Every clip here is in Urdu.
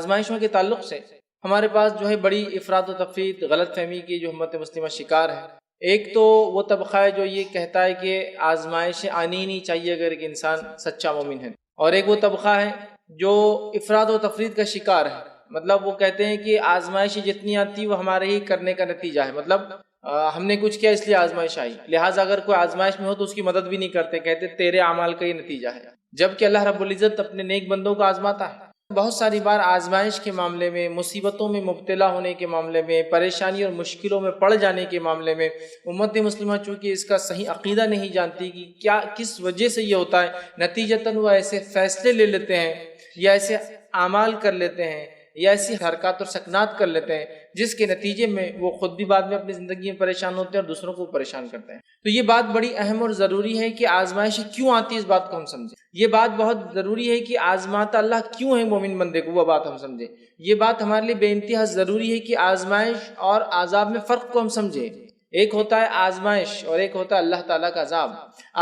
آزمائشوں کے تعلق سے ہمارے پاس جو ہے بڑی افراط و تفریط، غلط فہمی کی جو امت مسلمہ شکار ہے۔ ایک تو وہ طبقہ ہے جو یہ کہتا ہے کہ آزمائشیں آنی ہی نہیں چاہیے اگر ایک انسان سچا مومن ہے، اور ایک وہ طبقہ ہے جو افراط و تفریط کا شکار ہے، مطلب وہ کہتے ہیں کہ آزمائشیں جتنی آتی وہ ہمارے ہی کرنے کا نتیجہ ہے، مطلب ہم نے کچھ کیا اس لیے آزمائش آئی، لہٰذا اگر کوئی آزمائش میں ہو تو اس کی مدد بھی نہیں کرتے، کہتے تیرے اعمال کا یہ نتیجہ ہے، جبکہ اللہ رب العزت اپنے نیک بندوں کو آزماتا ہے۔ بہت ساری بار آزمائش کے معاملے میں، مصیبتوں میں مبتلا ہونے کے معاملے میں، پریشانی اور مشکلوں میں پڑ جانے کے معاملے میں امت مسلمہ چونکہ اس کا صحیح عقیدہ نہیں جانتی کہ کیا کس وجہ سے یہ ہوتا ہے، نتیجتاً وہ ایسے فیصلے لے لیتے ہیں یا ایسے اعمال کر لیتے ہیں یا ایسی حرکات اور سکنات کر لیتے ہیں جس کے نتیجے میں وہ خود بھی بعد میں اپنی زندگی میں پریشان ہوتے ہیں اور دوسروں کو پریشان کرتے ہیں۔ تو یہ بات بڑی اہم اور ضروری ہے کہ آزمائش کیوں آتی ہے، اس بات کو ہم سمجھیں۔ یہ بات بہت ضروری ہے کہ آزماتا اللہ کیوں ہے مومن بندے کو، وہ بات ہم سمجھیں۔ یہ بات ہمارے لیے بے انتہا ضروری ہے کہ آزمائش اور عذاب میں فرق کو ہم سمجھیں۔ ایک ہوتا ہے آزمائش اور ایک ہوتا ہے اللہ تعالیٰ کا عذاب۔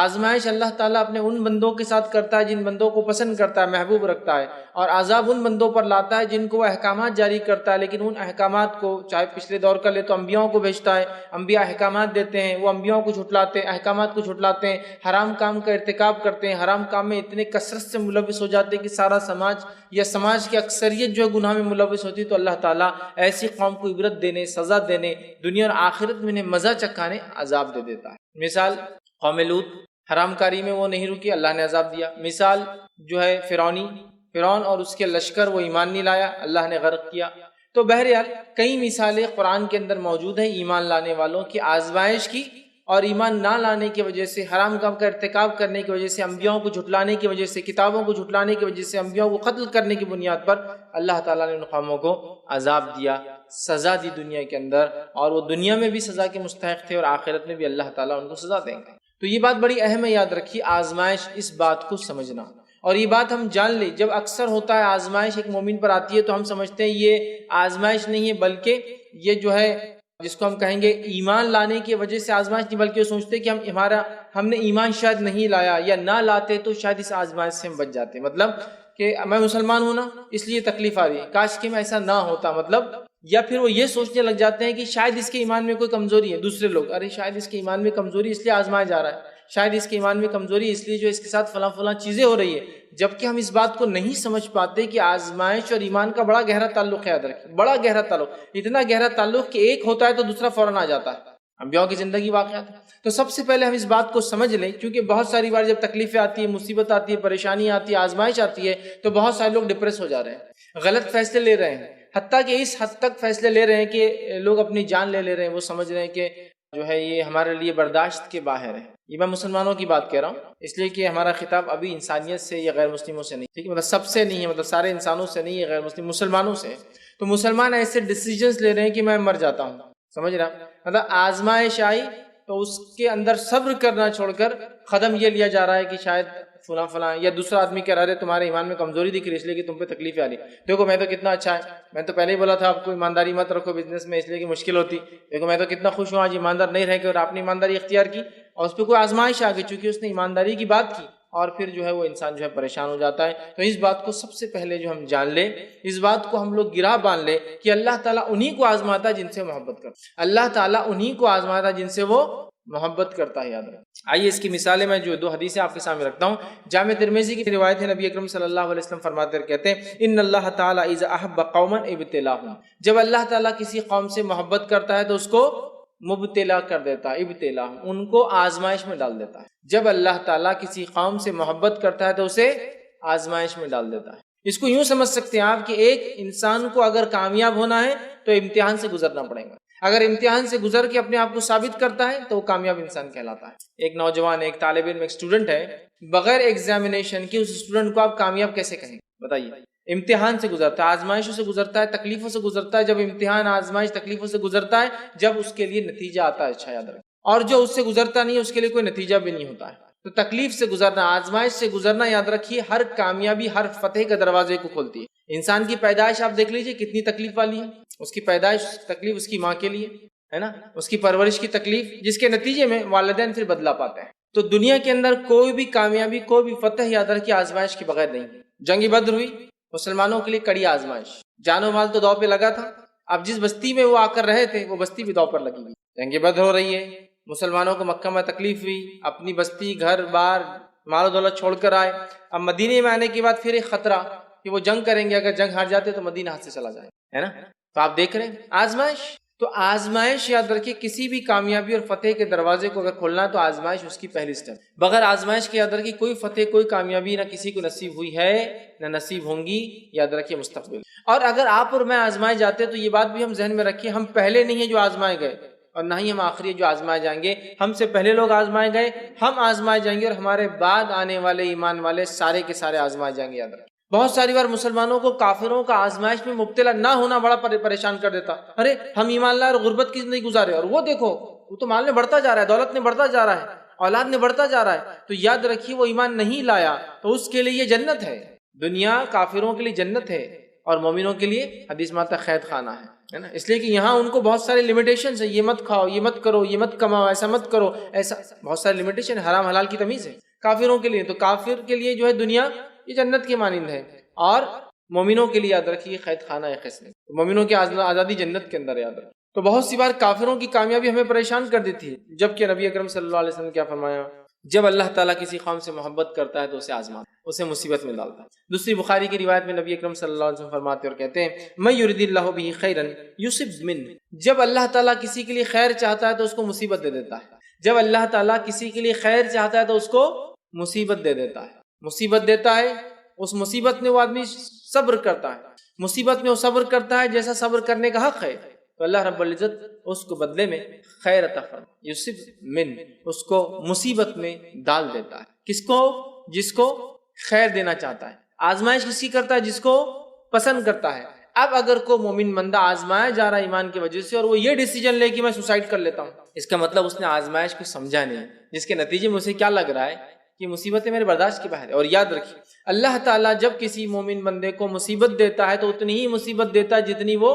آزمائش اللہ تعالیٰ اپنے ان بندوں کے ساتھ کرتا ہے جن بندوں کو پسند کرتا ہے، محبوب رکھتا ہے، اور عذاب ان بندوں پر لاتا ہے جن کو وہ احکامات جاری کرتا ہے، لیکن ان احکامات کو چاہے پچھلے دور کا لے تو انبیاؤں کو بھیجتا ہے، انبیاء احکامات دیتے ہیں، وہ انبیاؤں کو جھٹلاتے ہیں، احکامات کو جھٹلاتے ہیں، حرام کام کا ارتکاب کرتے ہیں، حرام کام میں اتنے کثرت سے ملوث ہو جاتے ہیں کہ سارا سماج یا سماج کی اکثریت جو ہے گناہ میں ملوث ہوتی ہے، تو اللہ تعالیٰ ایسی قوم کو عبرت دینے، سزا دینے، دنیا اور آخرت میں انہیں مزہ چکھانے عذاب دے دیتا ہے۔ مثال قوم لوط، حرام کاری میں وہ نہیں رکی، اللہ نے عذاب دیا۔ مثال جو ہے فرعون اور اس کے لشکر، وہ ایمان نہیں لایا، اللہ نے غرق کیا۔ تو بہرحال کئی مثالیں قرآن کے اندر موجود ہیں ایمان لانے والوں کی آزمائش کی، اور ایمان نہ لانے کی وجہ سے، حرام کام کا ارتکاب کرنے کی وجہ سے، انبیاؤں کو جھٹلانے کی وجہ سے، کتابوں کو جھٹلانے کی وجہ سے، انبیاؤں کو قتل کرنے کی بنیاد پر اللہ تعالیٰ نے ان قوموں کو عذاب دیا، سزا دی دنیا کے اندر، اور وہ دنیا میں بھی سزا کے مستحق تھے اور آخرت میں بھی اللہ تعالیٰ ان کو سزا دیں گے۔ تو یہ بات بڑی اہم ہے، یاد رکھیے آزمائش، اس بات کو سمجھنا، اور یہ بات ہم جان لیں۔ جب اکثر ہوتا ہے آزمائش ایک مومن پر آتی ہے تو ہم سمجھتے ہیں یہ آزمائش نہیں ہے، بلکہ یہ جو ہے جس کو ہم کہیں گے ایمان لانے کی وجہ سے آزمائش نہیں، بلکہ وہ سوچتے ہیں کہ ہم نے ایمان شاید نہیں لایا، یا نہ لاتے تو شاید اس آزمائش سے ہم بچ جاتے، مطلب کہ میں مسلمان ہوں نا اس لیے تکلیف آ رہی ہے، کاش کہ میں ایسا نہ ہوتا، مطلب، یا پھر وہ یہ سوچنے لگ جاتے ہیں کہ شاید اس کے ایمان میں کوئی کمزوری ہے، دوسرے لوگ، ارے شاید اس کے ایمان میں کمزوری اس لیے آزمایا جا رہا ہے، شاید اس کے ایمان میں کمزوری اس لیے جو اس کے ساتھ فلاں فلاں چیزیں ہو رہی ہے، جبکہ ہم اس بات کو نہیں سمجھ پاتے کہ آزمائش اور ایمان کا بڑا گہرا تعلق ہے، یاد رکھیں، بڑا گہرا تعلق، اتنا گہرا تعلق کہ ایک ہوتا ہے تو دوسرا فوراً آ جاتا ہے، انبیاء کی زندگی واقعات۔ تو سب سے پہلے ہم اس بات کو سمجھ لیں، کیونکہ بہت ساری بار جب تکلیفیں آتی ہیں، مصیبت آتی ہے، پریشانی آتی ہے، آزمائش آتی ہے، تو بہت سارے لوگ ڈپریس ہو جا رہے ہیں، غلط فیصلے لے رہے ہیں، حتیٰ کہ اس حد تک فیصلے لے رہے ہیں کہ لوگ اپنی جان لے رہے ہیں، وہ سمجھ رہے ہیں کہ جو ہے یہ ہمارے لیے برداشت کے باہر ہے۔ یہ میں مسلمانوں کی بات کہہ رہا ہوں، اس لیے کہ ہمارا خطاب ابھی انسانیت سے یا غیر مسلموں سے نہیں، ٹھیک ہے، مطلب سب سے نہیں ہے، مطلب سارے انسانوں سے نہیں ہے، غیر مسلم مسلمانوں سے۔ تو مسلمان ایسے ڈیسیجنز لے رہے ہیں کہ میں مر جاتا ہوں، سمجھ رہا، مطلب آزمائش آئی تو اس کے اندر صبر کرنا چھوڑ کر قدم یہ لیا جا رہا ہے کہ شاید فلاں فلاں، یا دوسرا آدمی کہہ رہا ہے تمہارے ایمان میں کمزوری دکھ رہی ہے اس لیے کہ تم پہ تکلیفیں آ رہی، دیکھو میں تو کتنا اچھا ہے، میں تو پہلے ہی بولا تھا آپ کو ایمانداری مت رکھو بزنس میں اس لیے کہ مشکل ہوتی، دیکھو میں تو کتنا خوش ہوں آج ایماندار نہیں رہ کے اور آپ نے ایمانداری اختیار کی، اور اس پہ کوئی آزمائش آ گئی چونکہ اس نے ایمانداری کی بات کی، اور پھر جو ہے وہ انسان جو ہے پریشان ہو جاتا ہے۔ تو اس بات کو سب سے پہلے جو ہم جان لیں، اس بات کو ہم لوگ گرا باندھ لیں کہ اللہ تعالیٰ انہی کو آزماتا ہے جن سے محبت کرتا ہے، اللہ تعالیٰ انہی کو آزماتا ہے جن سے وہ محبت کرتا ہے، یاد رکھیں۔ آئیے اس کی مثالیں میں جو دو حدیثیں آپ کے سامنے رکھتا ہوں۔ جامع ترمذی کی روایت ہے، نبی اکرم صلی اللہ علیہ وسلم فرماتے ہیں، کہتے ہیں ان اللہ تعالیٰ اذا احب قوما ابتلاهم، جب اللہ تعالیٰ کسی قوم سے محبت کرتا ہے تو اس کو مبتلا کر دیتا ہے، ابتلاهم، ان کو آزمائش میں ڈال دیتا ہے۔ جب اللہ تعالیٰ کسی قوم سے محبت کرتا ہے تو اسے آزمائش میں ڈال دیتا ہے۔ اس کو یوں سمجھ سکتے ہیں آپ کہ ایک انسان کو اگر کامیاب ہونا ہے تو امتحان سے گزرنا پڑے گا، اگر امتحان سے گزر کے اپنے آپ کو ثابت کرتا ہے تو وہ کامیاب انسان کہلاتا ہے۔ ایک نوجوان، ایک طالب علم، ایک اسٹوڈنٹ ہے، بغیر ایگزامینیشن کے اس اسٹوڈنٹ کو آپ کامیاب کیسے کہیں گے بتائیے؟ امتحان سے گزرتا ہے، آزمائشوں سے گزرتا ہے، تکلیفوں سے گزرتا ہے۔ جب امتحان، آزمائش، تکلیفوں سے گزرتا ہے، جب اس کے لیے نتیجہ آتا ہے، اچھا یاد رکھیں، اور جو اس سے گزرتا نہیں ہے اس کے لیے کوئی نتیجہ بھی نہیں ہوتا ہے۔ تو تکلیف سے گزرنا، آزمائش سے گزرنا، یاد رکھیے ہر کامیابی، ہر فتح کے دروازے کو کھولتی ہے۔ انسان کی پیدائش آپ دیکھ لیجئے کتنی تکلیف والی ہے، اس کی پیدائش تکلیف اس کی ماں کے لیے ہے نا، اس کی پرورش کی تکلیف، جس کے نتیجے میں والدین پھر بدلا پاتے ہیں۔ تو دنیا کے اندر کوئی بھی کامیابی، کوئی بھی فتح، یاد رکھیے آزمائش کے بغیر نہیں۔ جنگ بدر ہوئی، مسلمانوں کے لیے کڑی آزمائش، جان و مال تو داؤ پہ لگا تھا. اب جس بستی میں وہ آ کر رہے تھے وہ بستی بھی داؤ پر لگی ہوئی. جنگ بدر ہو رہی ہے، مسلمانوں کو مکہ میں تکلیف ہوئی، اپنی بستی گھر بار مال و دولت چھوڑ کر آئے. اب مدینے میں آنے کے بعد پھر ایک خطرہ کہ وہ جنگ کریں گے، اگر جنگ ہار جاتے تو مدینہ ہاتھ سے چلا جائے، ہے نا. تو آپ دیکھ رہے ہیں آزمائش. تو آزمائش یاد رکھیے، کسی بھی کامیابی اور فتح کے دروازے کو اگر کھولنا ہے تو آزمائش اس کی پہلی سٹیپ. بغیر آزمائش کے یاد رکھیے کوئی فتح کوئی کامیابی نہ کسی کو نصیب ہوئی ہے نہ نصیب ہوں گی، یاد رکھیے مستقبل. اور اگر آپ اور میں آزمائے جاتے تو یہ بات بھی ہم ذہن میں رکھیں، ہم پہلے نہیں ہیں جو آزمائے گئے اور نہ ہی ہم آخری جو آزمائے جائیں گے. ہم سے پہلے لوگ آزمائے گئے، ہم آزمائے جائیں گے، اور ہمارے بعد آنے والے ایمان والے سارے کے سارے آزمائے جائیں گے. یاد رکھیں بہت ساری بار مسلمانوں کو کافروں کا آزمائش میں مبتلا نہ ہونا بڑا پریشان کر دیتا. ارے ہم ایمان لائے اور غربت کی زندگی گزارے، اور وہ دیکھو وہ تو مال میں بڑھتا جا رہا ہے، دولت میں بڑھتا جا رہا ہے، اولاد میں بڑھتا جا رہا ہے. تو یاد رکھیے وہ ایمان نہیں لایا تو اس کے لیے یہ جنت ہے. دنیا کافروں کے لیے جنت ہے اور مومنوں کے لیے حدیث میں آتا ہے قید خانہ ہے نا. اس لیے کہ یہاں ان کو بہت سارے لمیٹیشنز ہیں، یہ مت کھاؤ، یہ مت کرو، یہ مت کماؤ، ایسا مت کرو، ایسا بہت سارے لمیٹیشن، حرام حلال کی تمیز ہے کافروں کے لیے. تو کافر کے لیے جو ہے دنیا یہ جنت کے مانند ہے، اور مومنوں کے لیے یاد رکھیے قید خانہ ہے قسم. مومنوں کی آزادی جنت کے اندر یاد رکھیے. تو بہت سی بار کافروں کی کامیابی ہمیں پریشان کر دیتی ہے، جبکہ نبی اکرم صلی اللہ علیہ وسلم نے کیا فرمایا؟ جب اللہ تعالیٰ کسی قوم سے محبت کرتا ہے تو اسے آزماتا ہے، اسے مصیبت میں ڈالتا ہے. دوسری بخاری کی روایت میں نبی اکرم صلی اللہ علیہ وسلم فرماتے اور کہتے ہیں من یرید اللہ بہ خیرا یصب منہ. جب اللہ تعالیٰ کسی کے لیے خیر چاہتا ہے تو اس کو مصیبت دے دیتا ہے. جب اللہ تعالیٰ کسی کے لیے خیر چاہتا ہے تو اس کو مصیبت دے دیتا ہے. مصیبت دیتا ہے، اس مصیبت میں وہ آدمی صبر کرتا ہے، مصیبت میں وہ صبر کرتا ہے جیسا صبر کرنے کا حق ہے، تو اللہ رب العزت اس کو بدلے میں خیر عطا فرماتا، یصب من، اس کو مصیبت میں ڈال دیتا ہے. کس کو؟ جس کو خیر دینا چاہتا ہے. آزمائش کسی کرتا ہے؟ جس کو پسند کرتا ہے. اب اگر کوئی مومن بندہ آزمایا جا رہا ہے ایمان کی وجہ سے اور وہ یہ ڈیسیجن لے کہ میں سوسائڈ کر لیتا ہوں، اس کا مطلب اس نے آزمائش کو سمجھا نہیں، جس کے نتیجے میں اسے کیا لگ رہا ہے کہ مصیبتیں میرے برداشت کے باہر ہے. اور یاد رکھیے اللہ تعالیٰ جب کسی مومن بندے کو مصیبت دیتا ہے تو اتنی ہی مصیبت دیتا ہے جتنی وہ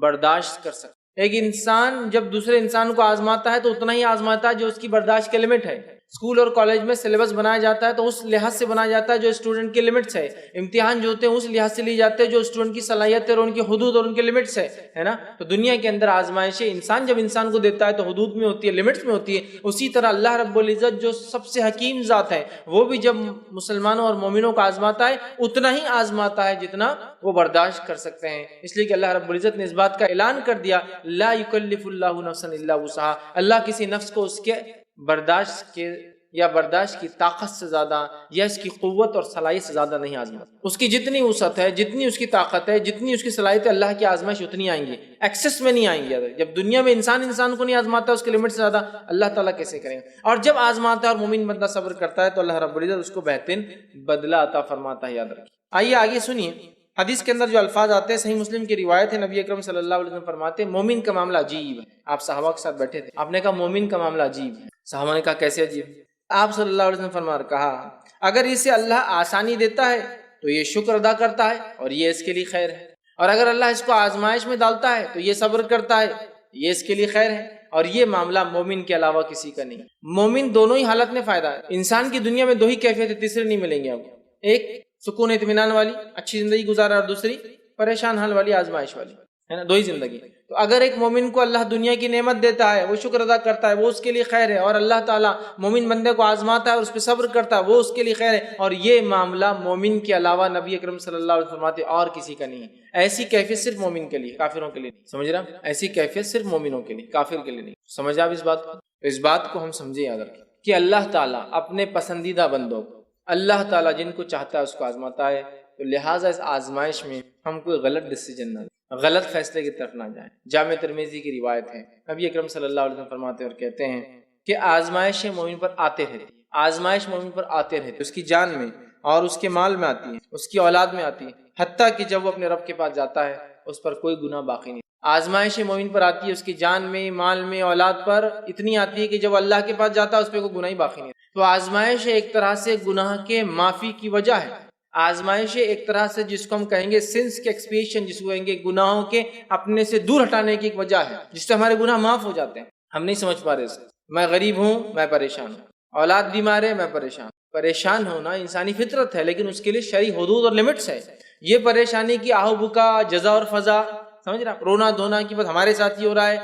برداشت کر سکتا. ایک انسان جب دوسرے انسان کو آزماتا ہے تو اتنا ہی آزماتا ہے جو اس کی برداشت کے لمٹ ہے. اسکول اور کالج میں سلیبس بنایا جاتا ہے تو اس لحاظ سے بنایا جاتا ہے جو اسٹوڈنٹ کے لمٹس ہے. امتحان جو ہوتے ہیں اس لحاظ سے لیے جاتے ہیں جو اسٹوڈنٹ کی صلاحیت اور ان کی حدود اور ان کے لمٹس ہے نا. تو دنیا کے اندر آزمائشیں انسان جب انسان کو دیتا ہے تو حدود میں ہوتی ہے، لمٹس میں ہوتی ہے. اسی طرح اللہ رب العزت جو سب سے حکیم ذات ہے وہ بھی جب مسلمانوں اور مومنوں کو آزماتا ہے اتنا ہی آزماتا ہے جتنا وہ برداشت کر سکتے ہیں. اس لیے کہ اللہ رب العزت نے اس بات کا اعلان کر دیا لا یکلف اللہ نفسا الا وسعها. اللہ کسی نفس کو اس کے برداشت کی طاقت سے زیادہ یا اس کی قوت اور صلاحیت سے زیادہ نہیں آزماتا. اس کی جتنی وسعت ہے، جتنی اس کی طاقت ہے، جتنی اس کی صلاحیت ہے، اللہ کی آزمائش اتنی آئیں گی، ایکسس میں نہیں آئیں گی. جب دنیا میں انسان کو نہیں آزماتا اس کے لمٹ سے زیادہ، اللہ تعالیٰ کیسے کریں گے؟ اور جب آزماتا ہے اور مومن بندہ صبر کرتا ہے تو اللہ رب العزت اس کو بہترین بدلہ عطا فرماتا ہے. یاد رکھیے. آئیے آگے سنیے حدیث کے اندر جو الفاظ آتے ہیں، صحیح مسلم کی روایت ہے، نبی اکرم صلی اللہ علیہ وسلم فرماتے ہیں مومن کا معاملہ عجیب ہے. آپ صحابہ کے ساتھ بیٹھے تھے، آپ نے کہا مومن کا معاملہ عجیب ہے. صحابہ نے کہا کیسے عجیب؟ آپ صلی اللہ علیہ وسلم کہا اگر اسے اللہ آسانی دیتا ہے تو یہ شکر ادا کرتا ہے اور یہ اس کے لیے خیر ہے، اور اگر اللہ اس کو آزمائش میں ڈالتا ہے تو یہ صبر کرتا ہے، یہ اس کے لیے خیر ہے. اور یہ معاملہ مومن کے علاوہ کسی کا نہیں. مومن دونوں ہی حالت میں فائدہ ہے. انسان کی دنیا میں دو ہی کیفیت ہے، تیسرے نہیں ملیں گے آپ کو. ایک سکون اطمینان والی اچھی زندگی گزارا، اور دوسری پریشان حال والی آزمائش والی، ہے نا. دو ہی زندگی. تو اگر ایک مومن کو اللہ دنیا کی نعمت دیتا ہے وہ شکر ادا کرتا ہے، وہ اس کے لیے خیر ہے، اور اللہ تعالیٰ مومن بندے کو آزماتا ہے اور اس پہ صبر کرتا ہے، وہ اس کے لیے خیر ہے. اور یہ معاملہ مومن کے علاوہ نبی اکرم صلی اللہ علیہ وسلم فرماتے اور کسی کا نہیں ہے. ایسی کیفیت صرف مومن کے لیے، کافروں کے لیے نہیں. سمجھ رہا؟ ایسی کیفیت صرف مومنوں کے لیے، کافر کے لیے نہیں. سمجھ آپ اس بات کو؟ اس بات کو ہم سمجھے، یاد رکھیں کہ اللہ تعالیٰ اپنے پسندیدہ بندوں کو، اللہ تعالیٰ جن کو چاہتا ہے اس کو آزماتا ہے. تو لہٰذا اس آزمائش میں ہم کوئی غلط ڈیسیجن نہ لیں، غلط فیصلے کی طرف نہ جائیں. جامع ترمذی کی روایت ہے، نبی اکرم صلی اللہ علیہ وسلم فرماتے اور کہتے ہیں کہ آزمائش مومن پر آتے رہتی، آزمائش مومن پر آتے رہتے، اس کی جان میں اور اس کے مال میں آتی ہے، اس کی اولاد میں آتی ہے، حتیٰ کہ جب وہ اپنے رب کے پاس جاتا ہے اس پر کوئی گناہ باقی نہیں. آزمائش مومن پر آتی ہے، اس کی جان میں، مال میں، اولاد پر اتنی آتی ہے کہ جب اللہ کے پاس جاتا ہے اس پہ کوئی گناہ ہی باقی نہیں. تو آزمائش ایک طرح سے گناہ کے معافی کی وجہ ہے. آزمائش ایک طرح سے جس کو ہم کہیں گے سنس کے ایکسپیشن، جس کو کہیں گے گناہوں کے اپنے سے دور ہٹانے کی ایک وجہ ہے، جس سے ہمارے گناہ معاف ہو جاتے ہیں. ہم نہیں سمجھ پا رہے اس کو. میں غریب ہوں، میں پریشان ہوں، اولاد بیمار ہے، میں پریشان ہوں، پریشان ہونا انسانی فطرت ہے، لیکن اس کے لیے شرعی حدود اور لمٹس ہے۔ یہ پریشانی کی آہو بکا، جزا اور فضا، سمجھ رہا، رونا دھونا کہ بس ہمارے ساتھ ہی ہو رہا ہے،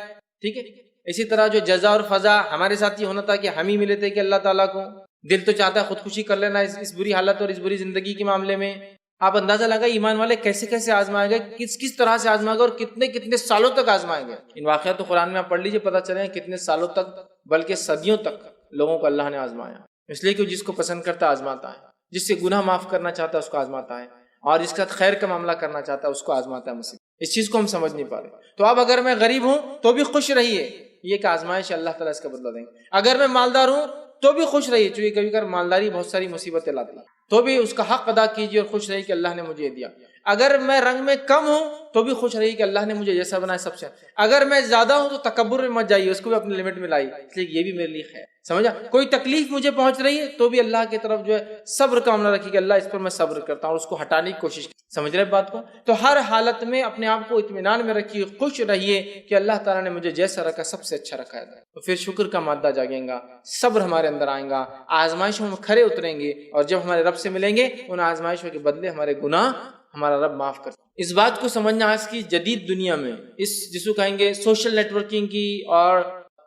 ٹھیک ہے، اسی طرح جو جزا اور فضا ہمارے ساتھ ہی ہونا تھا کہ ہم ہی ملے تھے کہ اللہ تعالیٰ کو دل تو چاہتا ہے خودکشی کر لینا اس بری حالت اور اس بری زندگی کے معاملے میں۔ آپ اندازہ لگائیں ایمان والے کیسے کیسے آزمائے گئے، کس طرح سے آزمائے گئے اور کتنے سالوں تک آزمائے گئے۔ ان واقعات تو قرآن میں آپ پڑھ لیجئے، پتہ چلے کتنے سالوں تک بلکہ صدیوں تک لوگوں کو اللہ نے آزمایا، اس لیے کہ جس کو پسند کرتا آزماتا ہے، جس سے گناہ معاف کرنا چاہتا ہے اس کو آزماتا ہے، اور جس کا خیر کا معاملہ کرنا چاہتا ہے اس کو آزماتا ہے مصیبت۔ اس چیز کو ہم سمجھ نہیں پا رہے۔ تو اب اگر میں غریب ہوں تو بھی خوش رہیے، یہ کہ آزمائش اللہ تعالیٰ اس کا بدلہ دیں گے۔ اگر میں مالدار ہوں تو بھی خوش رہیے، چونکہ کبھی کبھی مالداری بہت ساری مصیبتیں لاتی ہے، تو بھی اس کا حق ادا کیجیے اور خوش رہیے کہ اللہ نے مجھے دیا۔ اگر میں رنگ میں کم ہوں تو بھی خوش رہیے کہ اللہ نے مجھے جیسا بنایا سب سے۔ اگر میں زیادہ ہوں تو تکبر میں مت جائیے، اس کو بھی اپنی لمٹ میں لائیے، اس لیے یہ بھی میرے لیے خیر، سمجھا۔ کوئی تکلیف مجھے پہنچ رہی ہے تو بھی اللہ کی طرف جو ہے صبر کا معاملہ رکھیے کہ اللہ اس پر میں صبر کرتا ہوں اور اس کو ہٹانے کی کوشش، سمجھ رہے بات کو۔ تو ہر حالت میں اپنے آپ کو اطمینان میں رکھیے، خوش رہیے کہ اللہ تعالیٰ نے مجھے جیسا رکھا سب سے اچھا رکھا ہے، تو پھر شکر کا مادہ جاگیں گا، صبر ہمارے اندر آئیں گا، آزمائشوں میں کھرے اتریں گے، اور جب ہمارے رب سے ملیں گے ان آزمائشوں کے بدلے ہمارے گناہ ہمارا رب معاف کرتا۔ اس بات کو سمجھنا آج کی جدید دنیا میں، اس جس کو کہیں گے سوشل نیٹ ورکنگ کی اور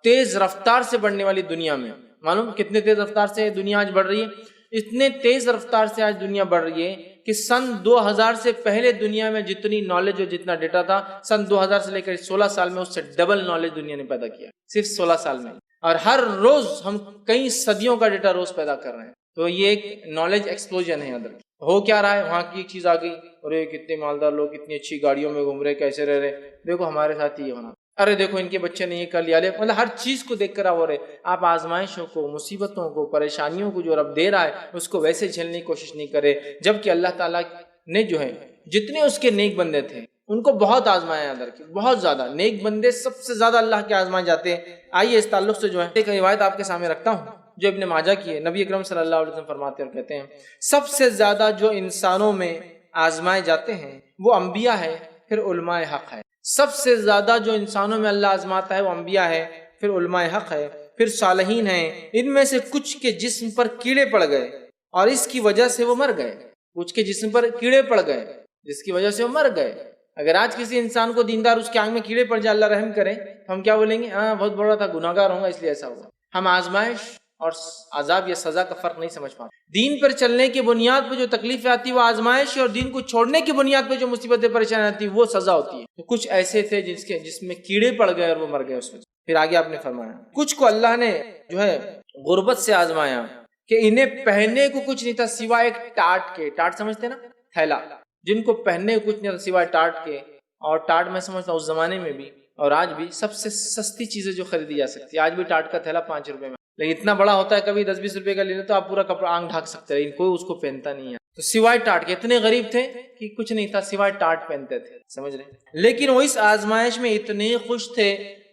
تیز رفتار سے بڑھنے والی دنیا میں، معلوم کتنے تیز رفتار سے دنیا آج بڑھ رہی ہے؟ اتنے تیز رفتار سے آج دنیا بڑھ رہی ہے کہ سن 2000 سے پہلے دنیا میں جتنی نالج اور جتنا ڈیٹا تھا، سن 2000 سے لے کر 16 سال میں اس سے ڈبل نالج دنیا نے پیدا کیا، صرف 16 سال میں، اور ہر روز ہم کئی صدیوں کا ڈیٹا روز پیدا کر رہے ہیں۔ تو یہ ایک نالج ایکسپلوژن ہے ادھر۔ ہو کیا رہا ہے، وہاں کی ایک چیز آ گئی، ارے کتنے مالدار لوگ کتنی اچھی گاڑیوں میں گھوم رہے، کیسے رہ رہے، دیکھو ہمارے ساتھ یہ ہونا، ارے دیکھو ان کے بچے نے یہ کر لیا، مطلب ہر چیز کو دیکھ کر ہو رہے۔ آپ آزمائشوں کو، مصیبتوں کو، پریشانیوں کو جو رب دے رہا ہے اس کو ویسے جھیلنے کی کوشش نہیں کرے، جبکہ اللہ تعالیٰ نے جو ہے جتنے اس کے نیک بندے تھے ان کو بہت آزمایا ادھر کی، بہت زیادہ نیک بندے سب سے زیادہ اللہ کے آزمائے جاتے ہیں۔ آئیے اس تعلق سے جو ہے ایک روایت آپ کے سامنے رکھتا ہوں جو ابن ماجہ کی ہے۔ نبی اکرم صلی اللہ علیہ وسلم فرماتے اور کہتے ہیں سب سے زیادہ جو انسانوں میں آزمائے جاتے ہیں وہ انبیاء ہے، پھر علماء حق ہے۔ سب سے زیادہ جو انسانوں میں اللہ آزماتا ہے وہ انبیاء ہے، پھر علماء حق ہے، پھر صالحین ہیں۔ ان میں سے کچھ کے جسم پر کیڑے پڑ گئے اور اس کی وجہ سے وہ مر گئے، کچھ کے جسم پر کیڑے پڑ گئے جس کی وجہ سے وہ مر گئے۔ اگر آج کسی انسان کو دیندار اس کے آنکھ میں کیڑے پڑ جائے، اللہ رحم کرے، تو ہم کیا بولیں گے؟ ہاں بہت بڑا تھا، گناہ گار ہوں گا اس لیے ایسا ہوا۔ ہم آزمائش اور عذاب یا سزا کا فرق نہیں سمجھ پاتے۔ دین پر چلنے کی بنیاد پہ جو تکلیفیں آتی وہ آزمائش، اور دین کو چھوڑنے کی بنیاد پہ جو مصیبتیں پریشانی آتی وہ سزا ہوتی ہے۔ تو کچھ ایسے تھے جس میں کیڑے پڑ گئے اور وہ مر گئے اس وجہ۔ پھر آگے آپ نے فرمایا کچھ کو اللہ نے جو ہے غربت سے آزمایا کہ انہیں پہننے کو کچھ نہیں تھا سوائے ایک ٹاٹ کے، ٹاٹ سمجھتے نا، تھیلا، جن کو پہننے کو کچھ نہیں تھا سوائے ٹاٹ کے۔ اور ٹاٹ میں سمجھتا ہوں اس زمانے میں بھی اور آج بھی سب سے سستی چیزیں جو خریدی جا سکتی ہے، آج بھی ٹاٹ کا تھیلا 5 روپے میں، لیکن اتنا بڑا ہوتا ہے کبھی 10-20 روپے کا لے لے تو آپ پورا کپڑا آنکھ ڈھانک سکتے ہیں، لیکن کوئی اس کو پہنتا نہیں ہے۔ تو سوائے ٹاٹ کے اتنے غریب تھے کہ کچھ نہیں تھا سوائے ٹاٹ پہنتے تھے، سمجھ رہے؟ لیکن وہ اس آزمائش میں اتنے خوش تھے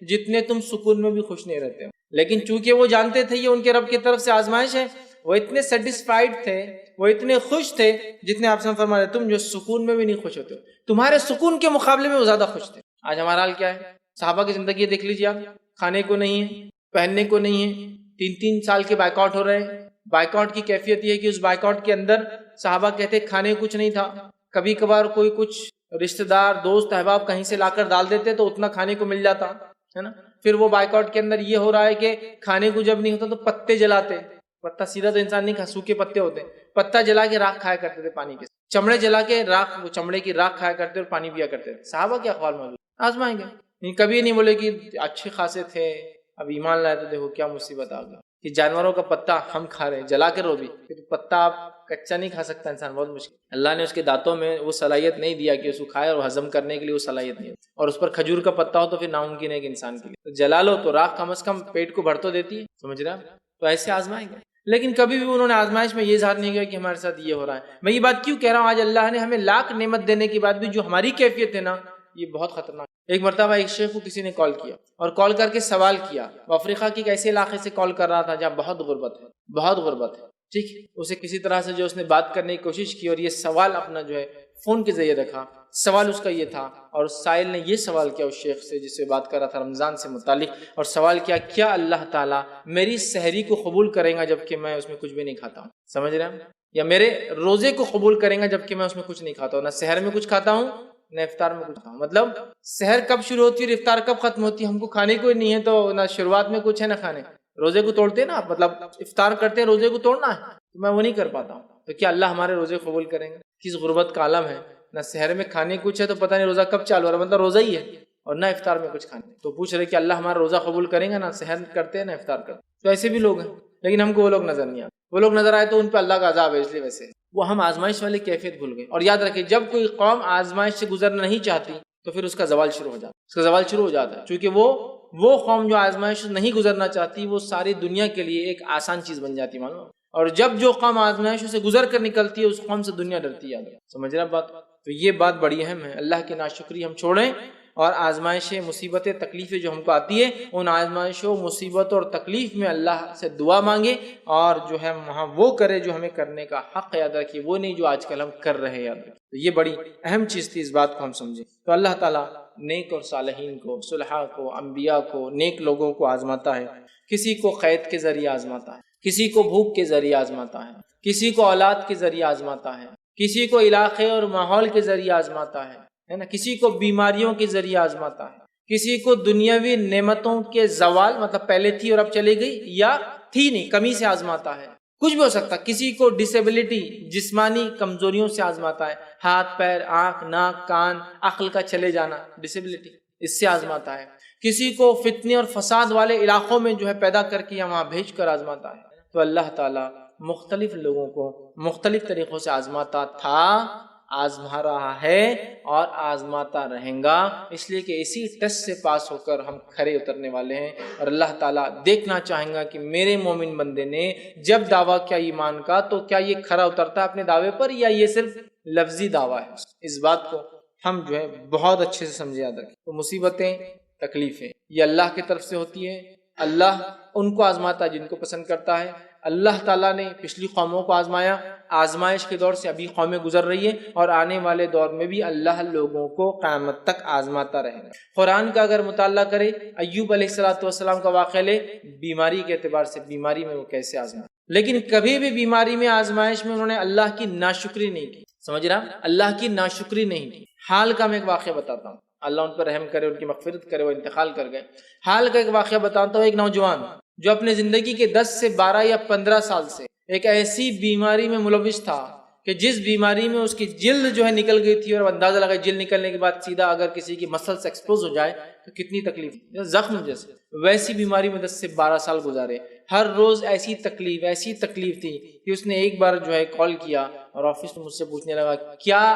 جتنے تم سکون میں بھی خوش نہیں رہتے ہو، لیکن چونکہ وہ جانتے تھے یہ ان کے رب کی طرف سے آزمائش ہے، وہ اتنے سیٹسفائیڈ تھے، وہ اتنے خوش تھے جتنے آپ سے فرما رہے تم جو سکون میں بھی نہیں خوش ہوتے ہو، تمہارے سکون کے مقابلے میں وہ زیادہ خوش تھے۔ آج ہمارا حال کیا ہے؟ صحابہ کی زندگی دیکھ لیجیے آپ، کھانے کو نہیں ہے، پہننے کو نہیں ہے، 3 سال کے بائیکاٹ ہو رہے ہیں۔ بائیکاٹ کی کیفیت یہ ہے کہ اس بائیکاٹ کے اندر صحابہ کہتے کھانے کچھ نہیں تھا، کبھی کبھار کوئی کچھ رشتہ دار دوست احباب کہیں سے لا کر ڈال دیتے تو اتنا کھانے کو مل جاتا ہے نا۔ پھر وہ بائیکاٹ کے اندر یہ ہو رہا ہے کہ کھانے کو جب نہیں ہوتا تو پتے جلاتے، پتا سیدھا تو انسان نہیں کھا، سوکھے پتے ہوتے، پتا جلا کے راکھ کھایا کرتے تھے پانی کے، چمڑے جلا کے راکھ، چمڑے کی راکھ کھایا کرتے اور پانی پیا کرتے تھے۔ صحابہ کے اقوال موجود، آزمائیں گے، کبھی نہیں بولے کہ اچھے خاصے تھے اب ایمان لائے تو دیکھو کیا مصیبت آ گئی کہ جانوروں کا پتا ہم کھا رہے ہیں جلا کر، وہ بھی پتا آپ کچا نہیں کھا سکتا انسان، بہت مشکل۔ اللہ نے اس کے دانتوں میں وہ صلاحیت نہیں دیا کہ اس کو کھائے، اور ہضم کرنے کے لیے وہ صلاحیت نہیں، اور اس پر کھجور کا پتا ہو تو پھر ناممکن ہے کہ انسان کے لیے جلا لو تو راکھ کم از کم پیٹ کو بھر تو دیتی ہے، سمجھ رہے ہیں؟ تو ایسے آزمائیں گے، لیکن کبھی بھی انہوں نے آزمائش میں یہ اظہار نہیں کیا کہ ہمارے ساتھ یہ ہو رہا ہے۔ میں یہ بات کیوں کہہ رہا ہوں؟ آج اللہ نے ہمیں لاکھ نعمت دینے کے بعد بھی جو ہماری کیفیت ہے نا، یہ بہت خطرناک۔ ایک مرتبہ ایک شیخ کو کسی نے کال کیا اور کال کر کے سوال کیا، وہ افریقہ کے ایک ایسے علاقے سے کال کر رہا تھا جہاں بہت غربت ہے، بہت غربت ہے، ٹھیک ہے، اسے کسی طرح سے جو اس نے بات کرنے کی کوشش کی اور یہ سوال اپنا جو ہے فون کے ذریعے رکھا. سوال اس کا یہ تھا، اور سائل نے یہ سوال کیا اس شیخ سے جس سے بات کر رہا تھا رمضان سے متعلق، اور سوال کیا اللہ تعالیٰ میری سحری کو قبول کرے گا جبکہ میں اس میں کچھ بھی نہیں کھاتا ہوں؟ سمجھ رہے ہیں؟ یا میرے روزے کو قبول کریں گا جبکہ میں اس میں کچھ نہیں کھاتا ہوں، نہ سحر میں کچھ کھاتا ہوں نہ افطار میں کچھ کھاتا ہوں. مطلب سحر کب شروع ہوتی ہے اور افطار کب ختم ہوتی ہے؟ ہم کو کھانے کو نہیں ہے تو نہ شروعات میں کچھ ہے نہ کھانے. روزے کو توڑتے ہیں نا آپ، مطلب افطار کرتے ہیں، روزے کو توڑنا ہے، تو میں وہ نہیں کر پاتا ہوں. تو کیا اللہ ہمارے روزے قبول کریں گے؟ کس غربت کا عالم ہے، نہ سحر میں کھانے کچھ ہے تو پتہ نہیں روزہ کب چالو ہو رہا ہے، مطلب روزہ ہی ہے، اور نہ افطار میں کچھ کھانے. تو پوچھ رہے کہ اللہ ہمارا روزہ قبول کریں گا؟ نہ سحر کرتے ہیں نہ افطار کرتے. تو ایسے بھی لوگ ہیں، لیکن ہم کو وہ لوگ نظر نہیں آتے. وہ لوگ نظر آئے تو ان پہ اللہ کا عذاب ہے، اس لیے ویسے وہ ہم آزمائش والی کیفیت بھول گئے. اور یاد رکھیں جب کوئی قوم آزمائش سے گزرنا نہیں چاہتی تو پھر اس کا زوال شروع ہو جاتا ہے. چونکہ وہ قوم جو آزمائش سے نہیں گزرنا چاہتی وہ ساری دنیا کے لیے ایک آسان چیز بن جاتی معلوم. اور جب جو قوم آزمائشوں سے گزر کر نکلتی ہے اس قوم سے دنیا ڈرتی ہے. سمجھ رہے بات؟ تو یہ بات بڑی اہم ہے. اللہ کی ناشکری ہم چھوڑیں، اور آزمائشیں، مصیبتیں، تکلیفیں جو ہم کو آتی ہیں ان آزمائشوں، مصیبتوں اور تکلیف میں اللہ سے دعا مانگے، اور جو ہے وہاں وہ کرے جو ہمیں کرنے کا حق یاد رکھیے، وہ نہیں جو آج کل ہم کر رہے ہیں یاد رکھیے. تو یہ بڑی اہم چیز تھی، اس بات کو ہم سمجھیں. تو اللہ تعالیٰ نیک اور صالحین کو، صلحاء کو، انبیاء کو، نیک لوگوں کو آزماتا ہے. کسی کو قید کے ذریعے آزماتا ہے، کسی کو بھوک کے ذریعے آزماتا ہے، کسی کو اولاد کے ذریعے آزماتا ہے، کسی کو علاقے اور ماحول کے ذریعے آزماتا ہے نا، کسی کو بیماریوں کے ذریعے آزماتا ہے، کسی کو دنیاوی نعمتوں کے زوال، مطلب پہلے تھی اور اب چلی گئی یا تھی نہیں، کمی سے آزماتا ہے. کچھ بھی ہو سکتا. کسی کو ڈسیبلٹی، جسمانی کمزوریوں سے آزماتا ہے، ہاتھ پیر، آنکھ، ناک، کان، عقل کا چلے جانا، ڈسیبلٹی، اس سے آزماتا ہے. کسی کو فتنے اور فساد والے علاقوں میں جو ہے پیدا کر کے وہاں بھیج کر آزماتا ہے. تو اللہ تعالیٰ مختلف لوگوں کو مختلف طریقوں سے آزماتا تھا، آزما رہا ہے اور آزماتا رہیں گا، اس لیے کہ اسی ٹیسٹ سے پاس ہو کر ہم کھرے اترنے والے ہیں. اور اللہ تعالیٰ دیکھنا چاہیں گا کہ میرے مومن بندے نے جب دعویٰ کیا ایمان کا تو کیا یہ کھرا اترتا ہے اپنے دعوے پر یا یہ صرف لفظی دعویٰ ہے. اس بات کو ہم جو ہے بہت اچھے سے سمجھے یاد رکھیں. تو مصیبتیں، تکلیفیں یہ اللہ کی طرف سے ہوتی ہے. اللہ ان کو آزماتا ہے جن کو پسند کرتا ہے. اللہ تعالیٰ نے پچھلی قوموں کو آزمایا، آزمائش کے دور سے ابھی قومیں گزر رہی ہیں، اور آنے والے دور میں بھی اللہ لوگوں کو قیامت تک آزماتا رہے گا. قرآن کا اگر مطالعہ کرے، ایوب علیہ السلام کا واقعہ لے، بیماری کے اعتبار سے بیماری میں وہ کیسے آزمائے، لیکن کبھی بھی بیماری میں، آزمائش میں انہوں نے اللہ کی ناشکری نہیں کی. سمجھ رہا؟ اللہ کی ناشکری نہیں کی. حال کا میں ایک واقعہ بتاتا ہوں، اللہ ان پر رحم کرے، ان کی مغفرت کرے، وہ انتقال کر گئے. حال کا ایک واقعہ بتاتا ہوں. ایک نوجوان جو اپنے زندگی کے 10 سے 12 یا 15 سال سے ایک ایسی بیماری میں ملوث تھا کہ جس بیماری میں اس کی جلد جو ہے نکل گئی تھی، اور اندازہ لگا جلد نکلنے کے بعد سیدھا اگر کسی کی مسلس ایکسپوز ہو جائے تو کتنی تکلیف، زخم جیسے، ویسی بیماری میں 10 سے 12 سال گزارے. ہر روز ایسی تکلیف تھی کہ اس نے ایک بار جو ہے کال کیا اور آفس میں مجھ سے پوچھنے لگا کیا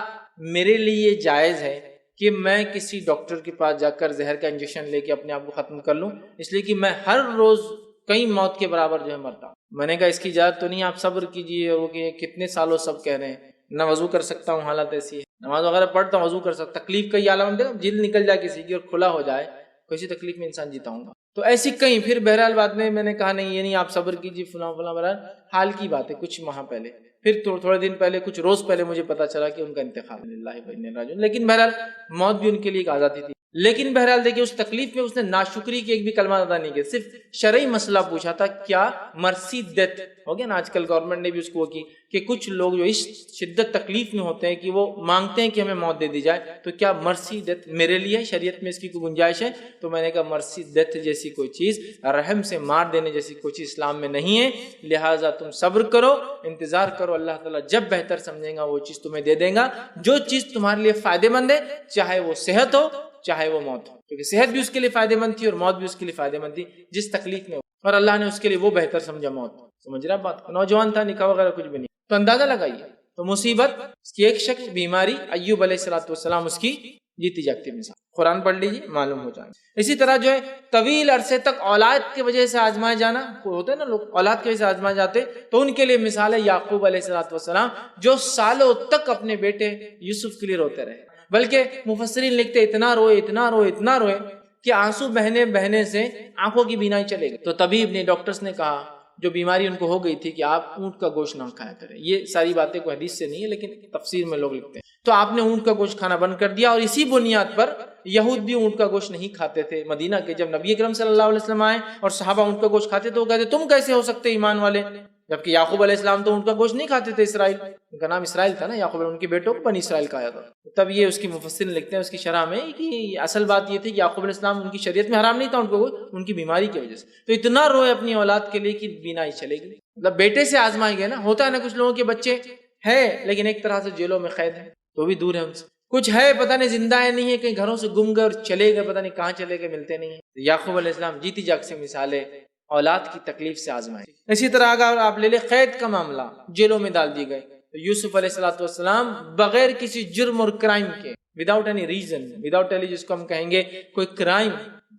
میرے لیے یہ جائز ہے کہ میں کسی ڈاکٹر کے پاس جا کر زہر کا انجیکشن لے کے اپنے آپ کو ختم کر لوں، اس لیے کہ میں ہر روز کئی موت کے برابر جو ہے مرتا. میں نے کہا اس کی اجازت تو نہیں، آپ صبر کیجئے. وہ کہ کتنے سالوں سب کہہ رہے ہیں، نہ وضو کر سکتا ہوں، حالت ایسی ہے، نماز وغیرہ پڑھتا ہوں، وضو کر سکتا. تکلیف کا یہ عالم دیکھو، جلد نکل جائے کسی کی اور کھلا ہو جائے، کسی تکلیف میں انسان جیتا ہوں گا. تو ایسی کئی. پھر بہرحال بعد میں نے کہا نہیں، یہ نہیں، آپ صبر کیجئے، فلاں بہرحال حال کی بات ہے. کچھ ماہ پہلے، پھر تھوڑے دن پہلے، کچھ روز پہلے مجھے پتا چلا کہ ان کا انتقال للہ و انا الیہ راجعون. لیکن بہرحال موت بھی ان کے لیے ایک آزادی تھی. لیکن بہرحال دیکھیے اس تکلیف میں اس نے ناشکری کی ایک بھی کلمہ ادا نہیں کیا، صرف شرعی مسئلہ پوچھا تھا. کیا مرسی ڈیتھ ہو گیا نا، آج کل گورنمنٹ نے بھی اس کو کی کہ کچھ لوگ جو اس شدت تکلیف میں ہوتے ہیں کہ وہ مانگتے ہیں کہ ہمیں موت دے دی جائے، تو کیا مرسی ڈیتھ میرے لیے شریعت میں اس کی کوئی گنجائش ہے؟ تو میں نے کہا مرسی ڈیتھ جیسی کوئی چیز، رحم سے مار دینے جیسی کوئی چیز اسلام میں نہیں ہے. لہٰذا تم صبر کرو، انتظار کرو، اللہ تعالیٰ جب بہتر سمجھے گا وہ چیز تمہیں دے دے گا، جو چیز تمہارے لیے فائدے مند ہے، چاہے وہ صحت ہو چاہے وہ موت ہو. کیونکہ صحت بھی اس کے لیے فائدے مند تھی اور موت بھی اس کے لیے فائدے مند تھی جس تکلیف میں ہو، اور اللہ نے اس کے لیے وہ بہتر سمجھا موت. سمجھ رہا بات؟ نوجوان تھا، نکاح وغیرہ کچھ بھی نہیں. تو اندازہ لگائیے. تو مصیبت کی ایک شخص، بیماری، ایوب علیہ السلام اس کی جیتی جاگتی مثال. قرآن پڑھ لیجیے، معلوم ہو جائے. اسی طرح جو ہے طویل عرصے تک اولاد کی وجہ سے آزمائے جانا، ہوتے ہیں نا لوگ اولاد کی وجہ سے آزمائے جاتے، تو ان کے لیے مثال ہے یعقوب علیہ السلام، جو سالوں تک اپنے بیٹے یوسف کے لیے روتے رہے. بلکہ مفسرین لکھتے اتنا روئے کہ آنسو بہنے سے آنکھوں کی بینائی چلے گئی. تو طبیب نے، ڈاکٹرز نے کہا جو بیماری ان کو ہو گئی تھی کہ آپ اونٹ کا گوشت نہ کھایا کریں. یہ ساری باتیں کوئی حدیث سے نہیں ہے لیکن تفسیر میں لوگ لکھتے ہیں. تو آپ نے اونٹ کا گوشت کھانا بند کر دیا, اور اسی بنیاد پر یہود بھی اونٹ کا گوشت نہیں کھاتے تھے مدینہ کے. جب نبی اکرم صلی اللہ علیہ وسلم آئے اور صحابہ اونٹ کا گوشت کھاتے تو وہ کہتے تم کیسے ہو سکتے ایمان والے, جبکہ یعقوب علیہ السلام تو اونٹ کا گوشت نہیں کھاتے تھے. اسرائیل, ان کا نام اسرائیل تھا نا, یعقوب ان کے بیٹوں کو بنی اسرائیل کہا تھا. تب یہ اس کی مفسر لکھتے ہیں اس کی شرح میں کہ اصل بات یہ تھی کہ یعقوب علیہ السلام ان کی شریعت میں حرام نہیں تھا ان کو, ان کی بیماری کی وجہ سے. تو اتنا روئے اپنی اولاد کے لیے کہ بینائی چلے گی. مطلب بیٹے سے آزمائے گئے نا. ہوتا ہے نا کچھ لوگوں کے بچے ہے لیکن ایک طرح سے جیلوں میں قید ہے تو بھی دور ہے ان سے. کچھ ہے پتہ نہیں زندہ ہے نہیں ہے, کہیں گھروں سے گم گئے اور چلے گئے, پتہ نہیں کہاں چلے گئے, ملتے نہیں ہیں. یعقوب علیہ السلام جیتی جاگتی مثال ہے, اولاد کی تکلیف سے آزمائے. اسی طرح اگر آپ لے لیں قید کا معاملہ, جیلوں میں ڈال دیے گئے. تو یوسف علیہ السلام بغیر کسی جرم اور کرائم کے, without any reason, without any جس کو ہم کہیں گے کوئی کرائم,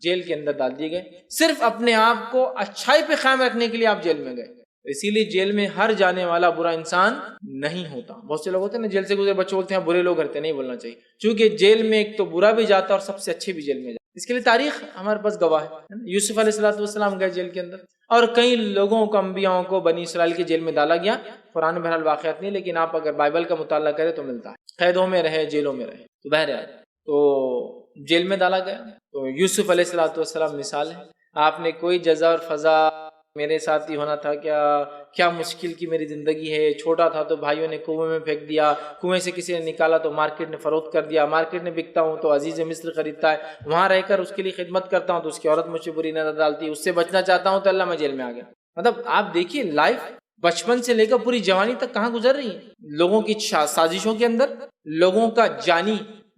جیل کے اندر ڈال دیے گئے. صرف اپنے آپ کو اچھائی پہ قائم رکھنے کے لیے آپ جیل میں گئے. اسی لیے جیل میں ہر جانے والا برا انسان نہیں ہوتا. بہت سے لوگ ہوتے ہیں نا جیل سے گزرے بچے بولتے ہیں برے لوگ رہتے, نہیں بولنا چاہیے, چونکہ جیل میں ایک تو برا بھی جاتا اور سب سے اچھے بھی جیل میں جاتا. اس کے لیے تاریخ ہمارے پاس گواہ ہے. یوسف علیہ السلام گئے جیل کے اندر, اور کئی لوگوں کو, انبیاءوں کو بنی اسرائیل کے جیل میں ڈالا گیا. قرآن میں بہرحال واقعات نہیں, لیکن آپ اگر بائبل کا مطالعہ کریں تو ملتا ہے. قیدوں میں رہے, جیلوں میں رہے, تو بہرحال تو جیل میں ڈالا گیا. تو یوسف علیہ السلام مثال ہے. آپ نے کوئی جزا اور فضا, میرے ساتھ ہی ہونا تھا کیا مشکل کی میری زندگی ہے. چھوٹا تھا تو بھائیوں نے کنویں میں پھینک دیا, کنویں سے کسی نے نکالا تو مارکیٹ نے فروخت کر دیا, مارکیٹ میں بکتا ہوں تو عزیز مصر خریدتا ہے, وہاں رہ کر اس کے لیے خدمت کرتا ہوں تو اس کی عورت مجھ سے بری نظر ڈالتی ہے, اس سے بچنا چاہتا ہوں تو اللہ میں جیل میں آ گیا. مطلب آپ دیکھیے لائف بچپن سے لے کر پوری جوانی تک کہاں گزر رہی ہے. لوگوں کی سازشوں کے اندر, لوگوں کا جانی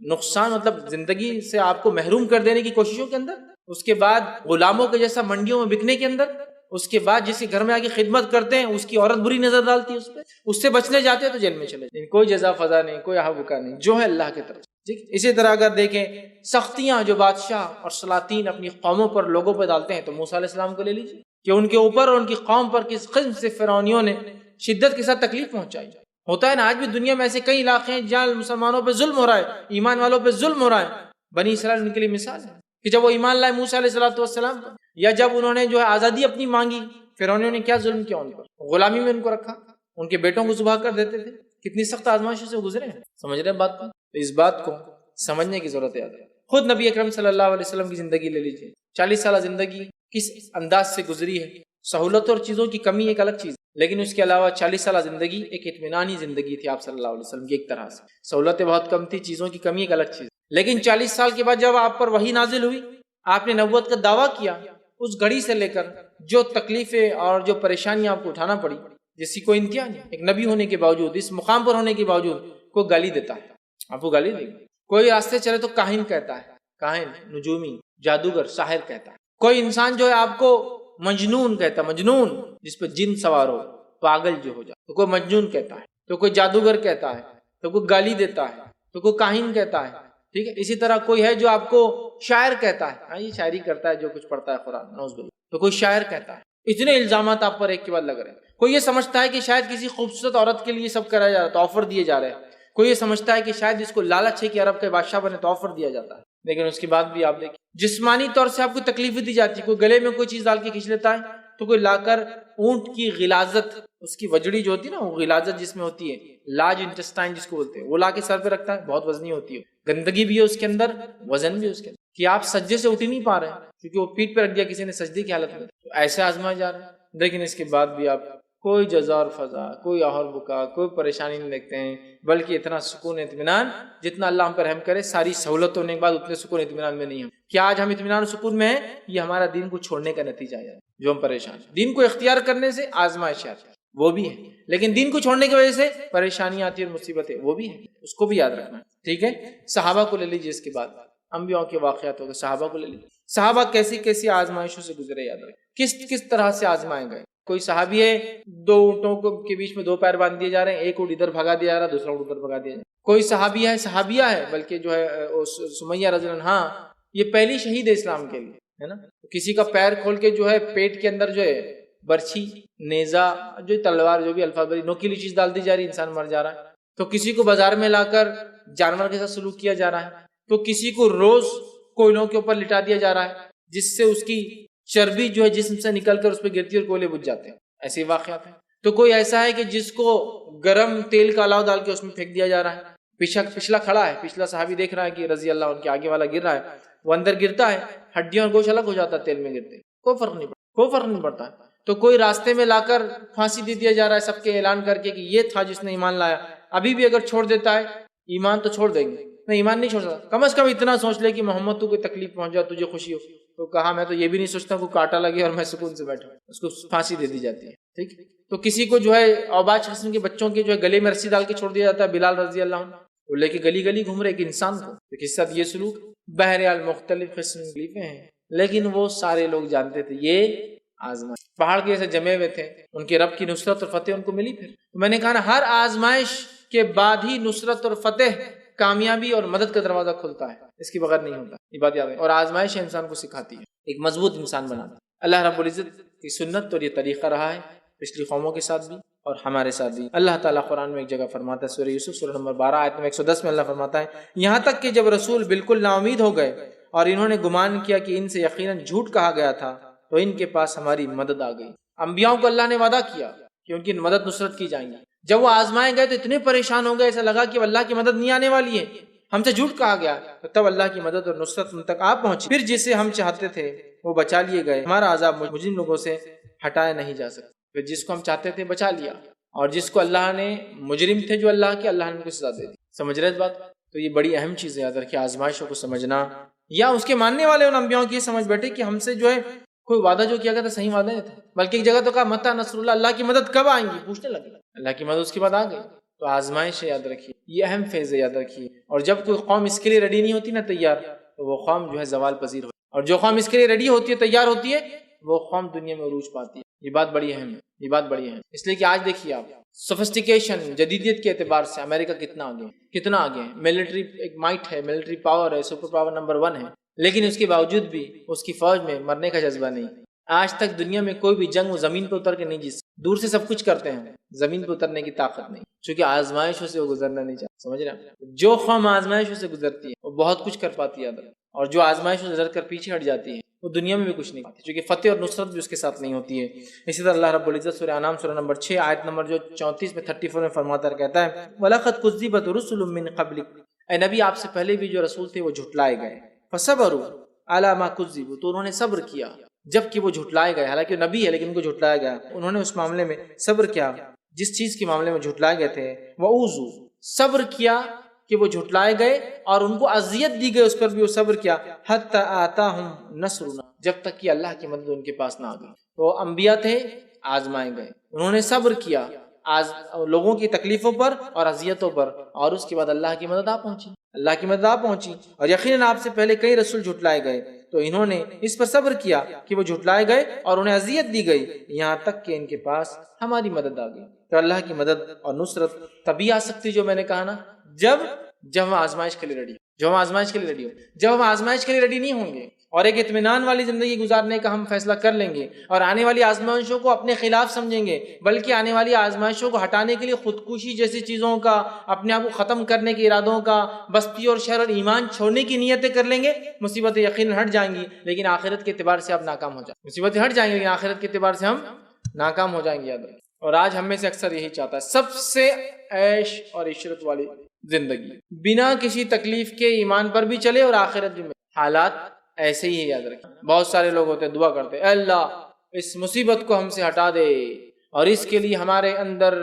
نقصان, مطلب زندگی سے آپ کو محروم کر دینے کی کوششوں کے اندر, اس کے بعد غلاموں کے جیسا منڈیوں میں بکنے کے اندر, اس کے بعد جس کے گھر میں آ کے خدمت کرتے ہیں اس کی عورت بری نظر ڈالتی ہے اس پہ, اس سے بچنے جاتے ہیں تو جیل میں چلے جائیں. کوئی جزا فضا نہیں, کوئی احوکا نہیں, جو ہے اللہ کی طرف. ٹھیک. اسی طرح اگر دیکھیں سختیاں جو بادشاہ اور سلاطین اپنی قوموں پر, لوگوں پر ڈالتے ہیں, تو موسیٰ علیہ السلام کو لے لیجیے کہ ان کے اوپر اور ان کی قوم پر کس قسم سے فرعونیوں نے شدت کے ساتھ تکلیف پہنچائی. ہوتا ہے نا آج بھی دنیا میں ایسے کئی علاقے ہیں جہاں مسلمانوں پہ ظلم ہو رہا ہے, ایمان والوں پہ ظلم ہو رہا ہے. بنی اسرائیل ان کے لیے مثال ہے کہ جب وہ ایمان لائے موسیٰ علیہ السلام, یا جب انہوں نے جو ہے آزادی اپنی مانگی, فرعونیوں نے کیا ظلم کیا ان پر, غلامی میں ان کو رکھا, ان کے بیٹوں کو ذبح کر دیتے تھے. کتنی سخت آزمائشوں سے گزرے ہیں, سمجھ رہے ہیں بات کو. تو اس بات کو سمجھنے کی ضرورت ہے. خود نبی اکرم صلی اللہ علیہ وسلم کی زندگی لے لیجیے, 40 سالہ زندگی کس انداز سے گزری ہے. سہولت اور چیزوں کی کمی ایک الگ چیز, لیکن اس کے علاوہ 40 سالہ زندگی ایک اطمینانی زندگی تھی آپ صلی اللہ علیہ وسلم کی. ایک طرح سے سہولتیں بہت کم تھی, چیزوں کی کمی ایک الگ چیز, لیکن 40 سال کے بعد جب آپ پر وحی نازل ہوئی, آپ نے نبوت کا دعویٰ کیا, اس گھڑی سے لے کر جو تکلیفیں اور جو پریشانیاں آپ کو اٹھانا پڑی, جس کی کوئی انتہا نہیں. ایک نبی ہونے کے باوجود, اس مقام پر ہونے کے باوجود, کوئی گالی دیتا ہے, آپ کو گالی دے گا. کوئی راستے چلے تو کاہن کہتا ہے, کاہن, نجومی, جادوگر, ساحر کہتا ہے. کوئی انسان جو ہے آپ کو مجنون کہتا ہے, مجنون جس پہ جن سوار ہو, پاگل جو ہو جائے, تو کوئی مجنون کہتا ہے, تو کوئی جادوگر کہتا ہے, تو کوئی گالی دیتا ہے, تو کوئی کاہن کہتا ہے. ٹھیک ہے. اسی طرح کوئی ہے جو آپ کو شاعر کہتا ہے, ہاں یہ شاعری کرتا ہے جو کچھ پڑھتا ہے قرآن, نعوذ باللہ, تو کوئی شاعر کہتا ہے. اتنے الزامات آپ پر ایک کے بعد لگ رہے ہیں. کوئی یہ سمجھتا ہے کہ شاید کسی خوبصورت عورت کے لیے سب کرایا جا رہا ہے تو آفر دیے جا رہے ہیں. کوئی یہ سمجھتا ہے کہ شاید جس کو لالچ ہے کہ عرب کے بادشاہ بنے تو آفر دیا جاتا ہے. لیکن اس کے بعد بھی آپ دیکھیں جسمانی طور سے آپ کو تکلیف دی جاتی ہے. کوئی گلے میں کوئی چیز ڈال کے کھینچ لیتا ہے, تو کوئی لا کر اونٹ کی غلاظت, اس کی وجڑی جو ہوتی ہے نا, وہ غلاظت جس میں ہوتی ہے, لارج انٹسٹائن جس کو بولتے ہیں, وہ لا کے سر پہ رکھتا ہے. بہت وزنی ہوتی ہے, گندگی بھی ہے اس کے اندر, وزن بھی ہے اس کے اندر, کہ آپ سجدے سے اٹھ ہی نہیں پا رہے ہیں کیونکہ وہ پیٹ پہ رکھ دیا کسی نے سجدے کی حالت میں. تو ایسے آزمائے جا رہے ہیں. لیکن اس کے بعد بھی آپ کوئی جزا اور فضا, کوئی آہر بکا, کوئی پریشانی نہیں دیکھتے ہیں, بلکہ اتنا سکون اطمینان جتنا اللہ ہم پر رحم کرے. ساری سہولت ہونے کے بعد اتنے سکون اطمینان میں نہیں ہم. کیا آج ہم اطمینان سکون میں ہیں؟ یہ ہمارا دین کو چھوڑنے کا نتیجہ ہے جو ہم پریشان ہیں. دین کو اختیار کرنے سے آزمائش آتی ہے, وہ بھی ہے, لیکن دین کو چھوڑنے کی وجہ سے پریشانیاں آتی ہیں اور مصیبتیں, وہ بھی ہے. اس کو بھی یاد رکھنا. ٹھیک ہے. صحابہ کو لے لیجیے, اس کے بعد انبیاء کے واقعات ہو گئے, صحابہ کو لے لیجیے. صحابہ کیسی کیسی آزمائشوں سے گزرے, یاد رکھیں کس طرح سے آزمائے گئے. کوئی صحابی ہے, 2 اونٹوں کے بیچ میں 2 پیر باندھ دیے جا رہے ہیں, ایک اونٹ ادھر بھگا دیا جا رہا ہے, دوسرا اونٹ ادھر بھگا دیا جا رہا ہے. کوئی صحابیہ ہے بلکہ جو ہے سمیہ رضی اللہ عنہا, یہ پہلی شہید ہے اسلام کے لیے, ہے نا. کسی کا پیر کھول کے جو ہے پیٹ کے اندر جو ہے برچھی, نیزہ, جو تلوار, جو بھی الفاظ بری نوکیلی چیز ڈال دی جا رہی, انسان مر جا رہا ہے. تو کسی کو بازار میں لا کر جانور کے ساتھ سلوک کیا جا رہا ہے. تو کسی کو روز کوئلوں کے اوپر لٹا دیا جا رہا ہے جس سے اس کی چربی جو ہے جسم سے نکل کر اس پہ گرتی اور کوئلے بجھ جاتے ہیں. ایسے واقعات ہیں. تو کوئی ایسا ہے کہ جس کو گرم تیل کا الاؤ ڈال کے اس میں پھینک دیا جا رہا ہے, پچھلا کھڑا ہے, پچھلا صحابی دیکھ رہا ہے کہ رضی اللہ عنہ کے آگے والا گر رہا ہے, وہ اندر گرتا ہے, ہڈیاں اور گوشت الگ ہو جاتا ہے تیل میں گرتے, کوئی فرق نہیں پڑتا. تو کوئی راستے میں لا کر پھانسی دے دیا جا رہا ہے سب کے اعلان کر کے کہ یہ تھا جس نے ایمان لایا. ابھی بھی اگر چھوڑ دیتا ہے ایمان تو چھوڑ دیں گے, نہیں ایمان نہیں چھوڑ سکتا. کم از کم اتنا سوچ لے کہ محمد تو کوئی تکلیف پہنچ جائے تجھے خوشی ہو. تو کہا میں تو یہ بھی نہیں سوچتا کو کاٹا لگے اور میں سکون سے بیٹھا, اس کو پھانسی دے دی جاتی ہے. ٹھیک. تو کسی کو جو ہے اوباش قسم کے بچوں کے جو ہے گلے میں رسی ڈال کے چھوڑ دیا جاتا ہے. بلال رضی اللہ عنہ وہ لے کے گلی گلی گھوم رہے ایک انسان کو, تو کس ساتھ یہ سلوک. بہرحال مختلف قسم کی تکلیفیں ہیں, لیکن وہ سارے لوگ جانتے تھے یہ آزمائش. پہاڑ کے ایسے جمے ہوئے تھے, ان کے رب کی نصرت اور فتح ان کو ملی. پھر میں نے کہا نا ہر آزمائش کے بعد ہی نصرت اور فتح, کامیابی اور مدد کا دروازہ کھلتا ہے, اس کے بغیر نہیں ہوتا. یہ بات یاد ہے. اور آزمائش انسان کو سکھاتی ہے, ایک مضبوط انسان بناتا ہے. اللہ رب العزت کی سنت اور یہ طریقہ رہا ہے پچھلی قوموں کے ساتھ بھی اور ہمارے ساتھ بھی. اللہ تعالیٰ قرآن میں ایک جگہ فرماتا ہے, سورہ یوسف سورہ نمبر 12 آیت نمبر 110 میں اللہ فرماتا ہے, یہاں تک کہ جب رسول بالکل نا امید ہو گئے اور انہوں نے گمان کیا کہ ان سے یقیناً جھوٹ کہا گیا تھا, تو ان کے پاس ہماری مدد آ گئی. انبیاءوں کو اللہ نے وعدہ کیا کہ ان کی مدد نصرت کی جائیں گی. جب وہ آزمائے گئے تو اتنے پریشان ہو گئے, ایسا لگا کہ اللہ کی مدد نہیں آنے والی ہے, ہم سے جھوٹ کہا گیا. تو تب اللہ کی مدد اور نصرت ان تک آ پہنچی. پھر جسے ہم چاہتے تھے وہ بچا لیے گئے. ہمارا عذاب مجرم لوگوں سے ہٹایا نہیں جا سکتا. پھر جس کو ہم چاہتے تھے بچا لیا, اور جس کو اللہ نے مجرم تھے جو اللہ کے, اللہ نے ان کو سزا دے دی. سمجھ رہے اس بات؟ تو یہ بڑی اہم چیز ہے یاد رکھیں, آزمائشوں کو سمجھنا. یا اس کے ماننے والے ان انبیاؤں کی سمجھ بیٹھے کہ ہم سے جو ہے کوئی وعدہ جو کیا گیا تھا صحیح وعدہ نہیں تھا, بلکہ ایک جگہ تو کہا متی نصر اللہ, اللہ کی مدد کب آئیں گی پوچھنے لگے. اللہ کی مدد اس کے بعد آ گئی. تو آزمائش ہے, یاد رکھیے یہ اہم فیز ہے, یاد رکھیے. اور جب کوئی قوم اس کے لیے ریڈی نہیں ہوتی نا, تیار, تو وہ قوم جو ہے زوال پذیر ہوتی ہے. اور جو قوم اس کے لیے ریڈی ہوتی ہے, تیار ہوتی ہے, وہ قوم دنیا میں عروج پاتی ہے. یہ بات بڑی اہم ہے, یہ بات بڑی اہم. اس لیے کہ آج دیکھیے آپ سوفسٹیکیشن, جدیدیت کے اعتبار سے امریکہ کتنا آگے ہے. ملٹری ایک مائٹ ہے, ملٹری پاور ہے, سپر پاور نمبر 1 ہے, لیکن اس کے باوجود بھی اس کی فوج میں مرنے کا جذبہ نہیں. آج تک دنیا میں کوئی بھی جنگ وہ زمین پہ اتر کے نہیں جیت. دور سے سب کچھ کرتے ہیں, زمین پہ اترنے کی طاقت نہیں, چونکہ آزمائشوں سے وہ گزرنا نہیں چاہتے. سمجھ رہے ہیں؟ جو قوم آزمائشوں سے گزرتی ہے وہ بہت کچھ کر پاتی ہے, اور جو آزمائشوں سے گزر کر پیچھے ہٹ جاتی ہے وہ دنیا میں بھی کچھ نہیں پاتی, چونکہ فتح اور نصرت بھی اس کے ساتھ نہیں ہوتی ہے. اسی طرح اللہ رب العزت سورہ انعام سورہ نمبر 6 آیت نمبر جو 34 میں 34 میں فرماتا ہے, کہتا ہے وَلَقَدْ كُذِّبَتْ رُسُلٌ مِّن قَبْلِكَ, اے نبی آپ سے پہلے بھی جو رسول تھے وہ جھٹلائے گئے. فَصَبَرُوا عَلَىٰ مَا كُذِّبُوا, تو انہوں نے صبر کیا جب کہ وہ جھٹلائے گئے. حالانکہ وہ نبی ہے لیکن ان کو جھٹلایا گیا, انہوں نے اس معاملے میں صبر کیا جس چیز کے معاملے میں جھٹلائے گئے تھے. وَأُوذُوا, صبر کیا کہ وہ جھٹلائے گئے اور ان کو اذیت دی گئی, اس پر بھی وہ صبر کیا. حتی آتاہم نصرنا, جب تک کہ اللہ کی مدد ان کے پاس نہ آ گئی. تو انبیاء تھے, آزمائے گئے, انہوں نے صبر کیا لوگوں کی تکلیفوں پر اور اذیتوں پر, اور اس کے بعد اللہ کی مدد آ پہنچی. اور یقیناً آپ سے پہلے کئی رسول جھٹلائے گئے, تو انہوں نے اس پر صبر کیا کہ وہ جھٹلائے گئے اور انہیں اذیت دی گئی, یہاں تک کہ ان کے پاس ہماری مدد آ گئی. تو اللہ کی مدد اور نصرت تبھی آ سکتی, جو میں نے کہا نا, جب ہم آزمائش کے لیے ریڈی ہو. جب ہم آزمائش کے لیے ریڈی نہیں ہوں گے اور ایک اطمینان والی زندگی گزارنے کا ہم فیصلہ کر لیں گے اور آنے والی آزمائشوں کو اپنے خلاف سمجھیں گے, بلکہ آنے والی آزمائشوں کو ہٹانے کے لیے خودکشی جیسی چیزوں کا, اپنے آپ کو ختم کرنے کے ارادوں کا, بستی اور شہر اور ایمان چھوڑنے کی نیتیں کر لیں گے, مصیبتیں یقیناً ہٹ جائیں گی, لیکن آخرت کے اعتبار سے آپ ناکام ہو جائیں. مصیبتیں ہٹ جائیں گی لیکن آخرت کے اعتبار سے ہم ناکام ہو جائیں گے, یاد رکھیں. اور آج ہم میں سے اکثر یہی چاہتا ہے, سب سے عیش اور عشرت والی زندگی, بنا کسی تکلیف کے ایمان پر بھی چلے اور آخرت بھی. حالات ایسے ہی ہے, یاد رکھیں. بہت سارے لوگ ہوتے ہیں دعا کرتے ہیں, اے اللہ اس مصیبت کو ہم سے ہٹا دے, اور اس کے لیے ہمارے اندر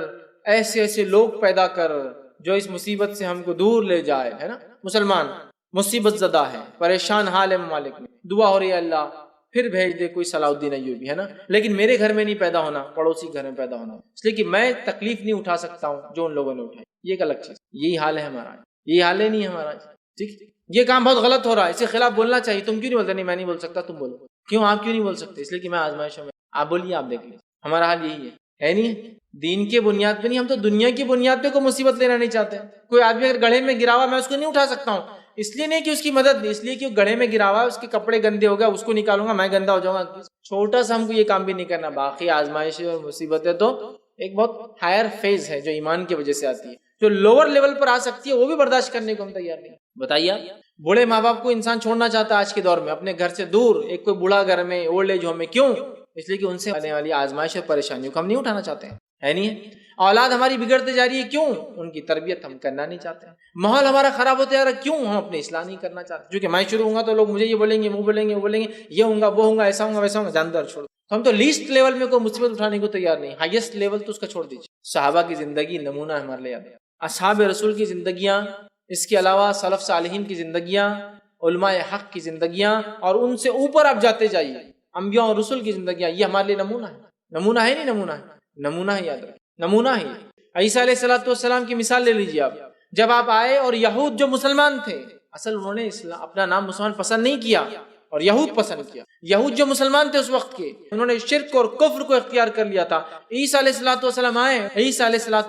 ایسے لوگ پیدا کر جو اس مصیبت سے ہم کو دور لے جائے, ہے نا. مسلمان مصیبت زدہ ہے, پریشان حال ہے ممالک میں, دعا ہو رہی ہے اللہ پھر بھیج دے کوئی صلاح الدین ایوبی, ہے نا, لیکن میرے گھر میں نہیں پیدا ہونا, پڑوسی گھر میں پیدا ہونا, اس لیے کہ میں تکلیف نہیں اٹھا سکتا ہوں جو ان لوگوں نے اٹھائی. یہ ایک الگ چیز, یہی حال ہے ہمارا, یہی حال ہے نہیں ہمارا. ٹھیک, یہ کام بہت غلط ہو رہا ہے, اس کے خلاف بولنا چاہیے. تم کیوں نہیں بولتے؟ نہیں میں نہیں بول سکتا, تم بولو. کیوں آپ کیوں نہیں بول سکتے؟ اس لیے کہ میں آزمائشوں میں. آپ بولیے, آپ دیکھ لیجیے. ہمارا حال یہی ہے نہیں, دین کے بنیاد پہ نہیں, ہم تو دنیا کی بنیاد پہ کوئی مصیبت لینا نہیں چاہتے. کوئی آدمی اگر گڑھے میں گرا ہوا, میں اس کو نہیں اٹھا سکتا ہوں, اس لیے نہیں کہ اس کی مدد, اس لیے کہ گڑھے میں گرا ہوا ہے, اس کے کپڑے گندے ہو گئے, اس کو نکالوں گا, میں گندا ہو جاؤں گا. چھوٹا سا ہم کو یہ کام بھی نہیں کرنا. باقی آزمائشیں اور مصیبتیں تو ایک بہت ہائر فیز ہے جو ایمان کی وجہ سے آتی ہے. جو لوور لیول پر آ سکتی ہے وہ بھی برداشت کرنے کو ہم تیار نہیں. بتائیے, بوڑھے ماں باپ کو انسان چھوڑنا چاہتا ہے آج کے دور میں, اپنے گھر سے دور. ایک کوئی بوڑھا گھر میں, اولڈ ایج ہوم میں, کیوں؟ اس لیے کہ ان سے آنے والی آزمائش اور پریشانیوں کو ہم نہیں اٹھانا چاہتے ہیں، ہے نہیں ہے؟ اولاد ہماری بگڑتے جا رہی ہے، کیوں؟ ان کی تربیت ہم کرنا نہیں چاہتے ہیں۔ ماحول ہمارا خراب ہوتا جا رہا ہے، کیوں؟ ہم اپنی اصلاح نہیں کرنا چاہتے، کیونکہ میں شروع ہوں گا تو لوگ مجھے یہ بولیں گے، وہ بولیں گے، وہ بولیں گے، یہ ہوں گا، وہ ہوں گا، ایسا ہوں گا، ویسا ہوں گا، جاندار چھوڑ۔ ہم تو لیسٹ لیول میں کوئی مصیبت اٹھانے کو تیار نہیں، ہائیسٹ لیول تو اس کا چھوڑ دیجیے۔ صحابہ کی زندگی نمونہ ہے ہمارے لیے، اصحاب رسول کی زندگیاں، اس کے علاوہ سلف صالحین کی زندگیاں، علماء حق کی زندگیاں، اور ان سے اوپر آپ جاتے جائیے، انبیاء اور رسول کی زندگیاں، یہ ہمارے لیے نمونہ ہے۔ نمونہ ہے نہیں؟ نمونہ ہے، نمونہ ہے، یاد رکھیں، نمونہ ہے۔ عیسیٰ علیہ السلام کی مثال لے لیجیے آپ، جب آپ آئے اور یہود جو مسلمان تھے، اصل انہوں نے اپنا نام مسلمان پسند نہیں کیا اور یہود پسند کیا۔ یہود جو مسلمان تھے اس وقت کے، انہوں نے شرک اور کفر کو اختیار کر لیا تھا۔ عیسیٰ علیہ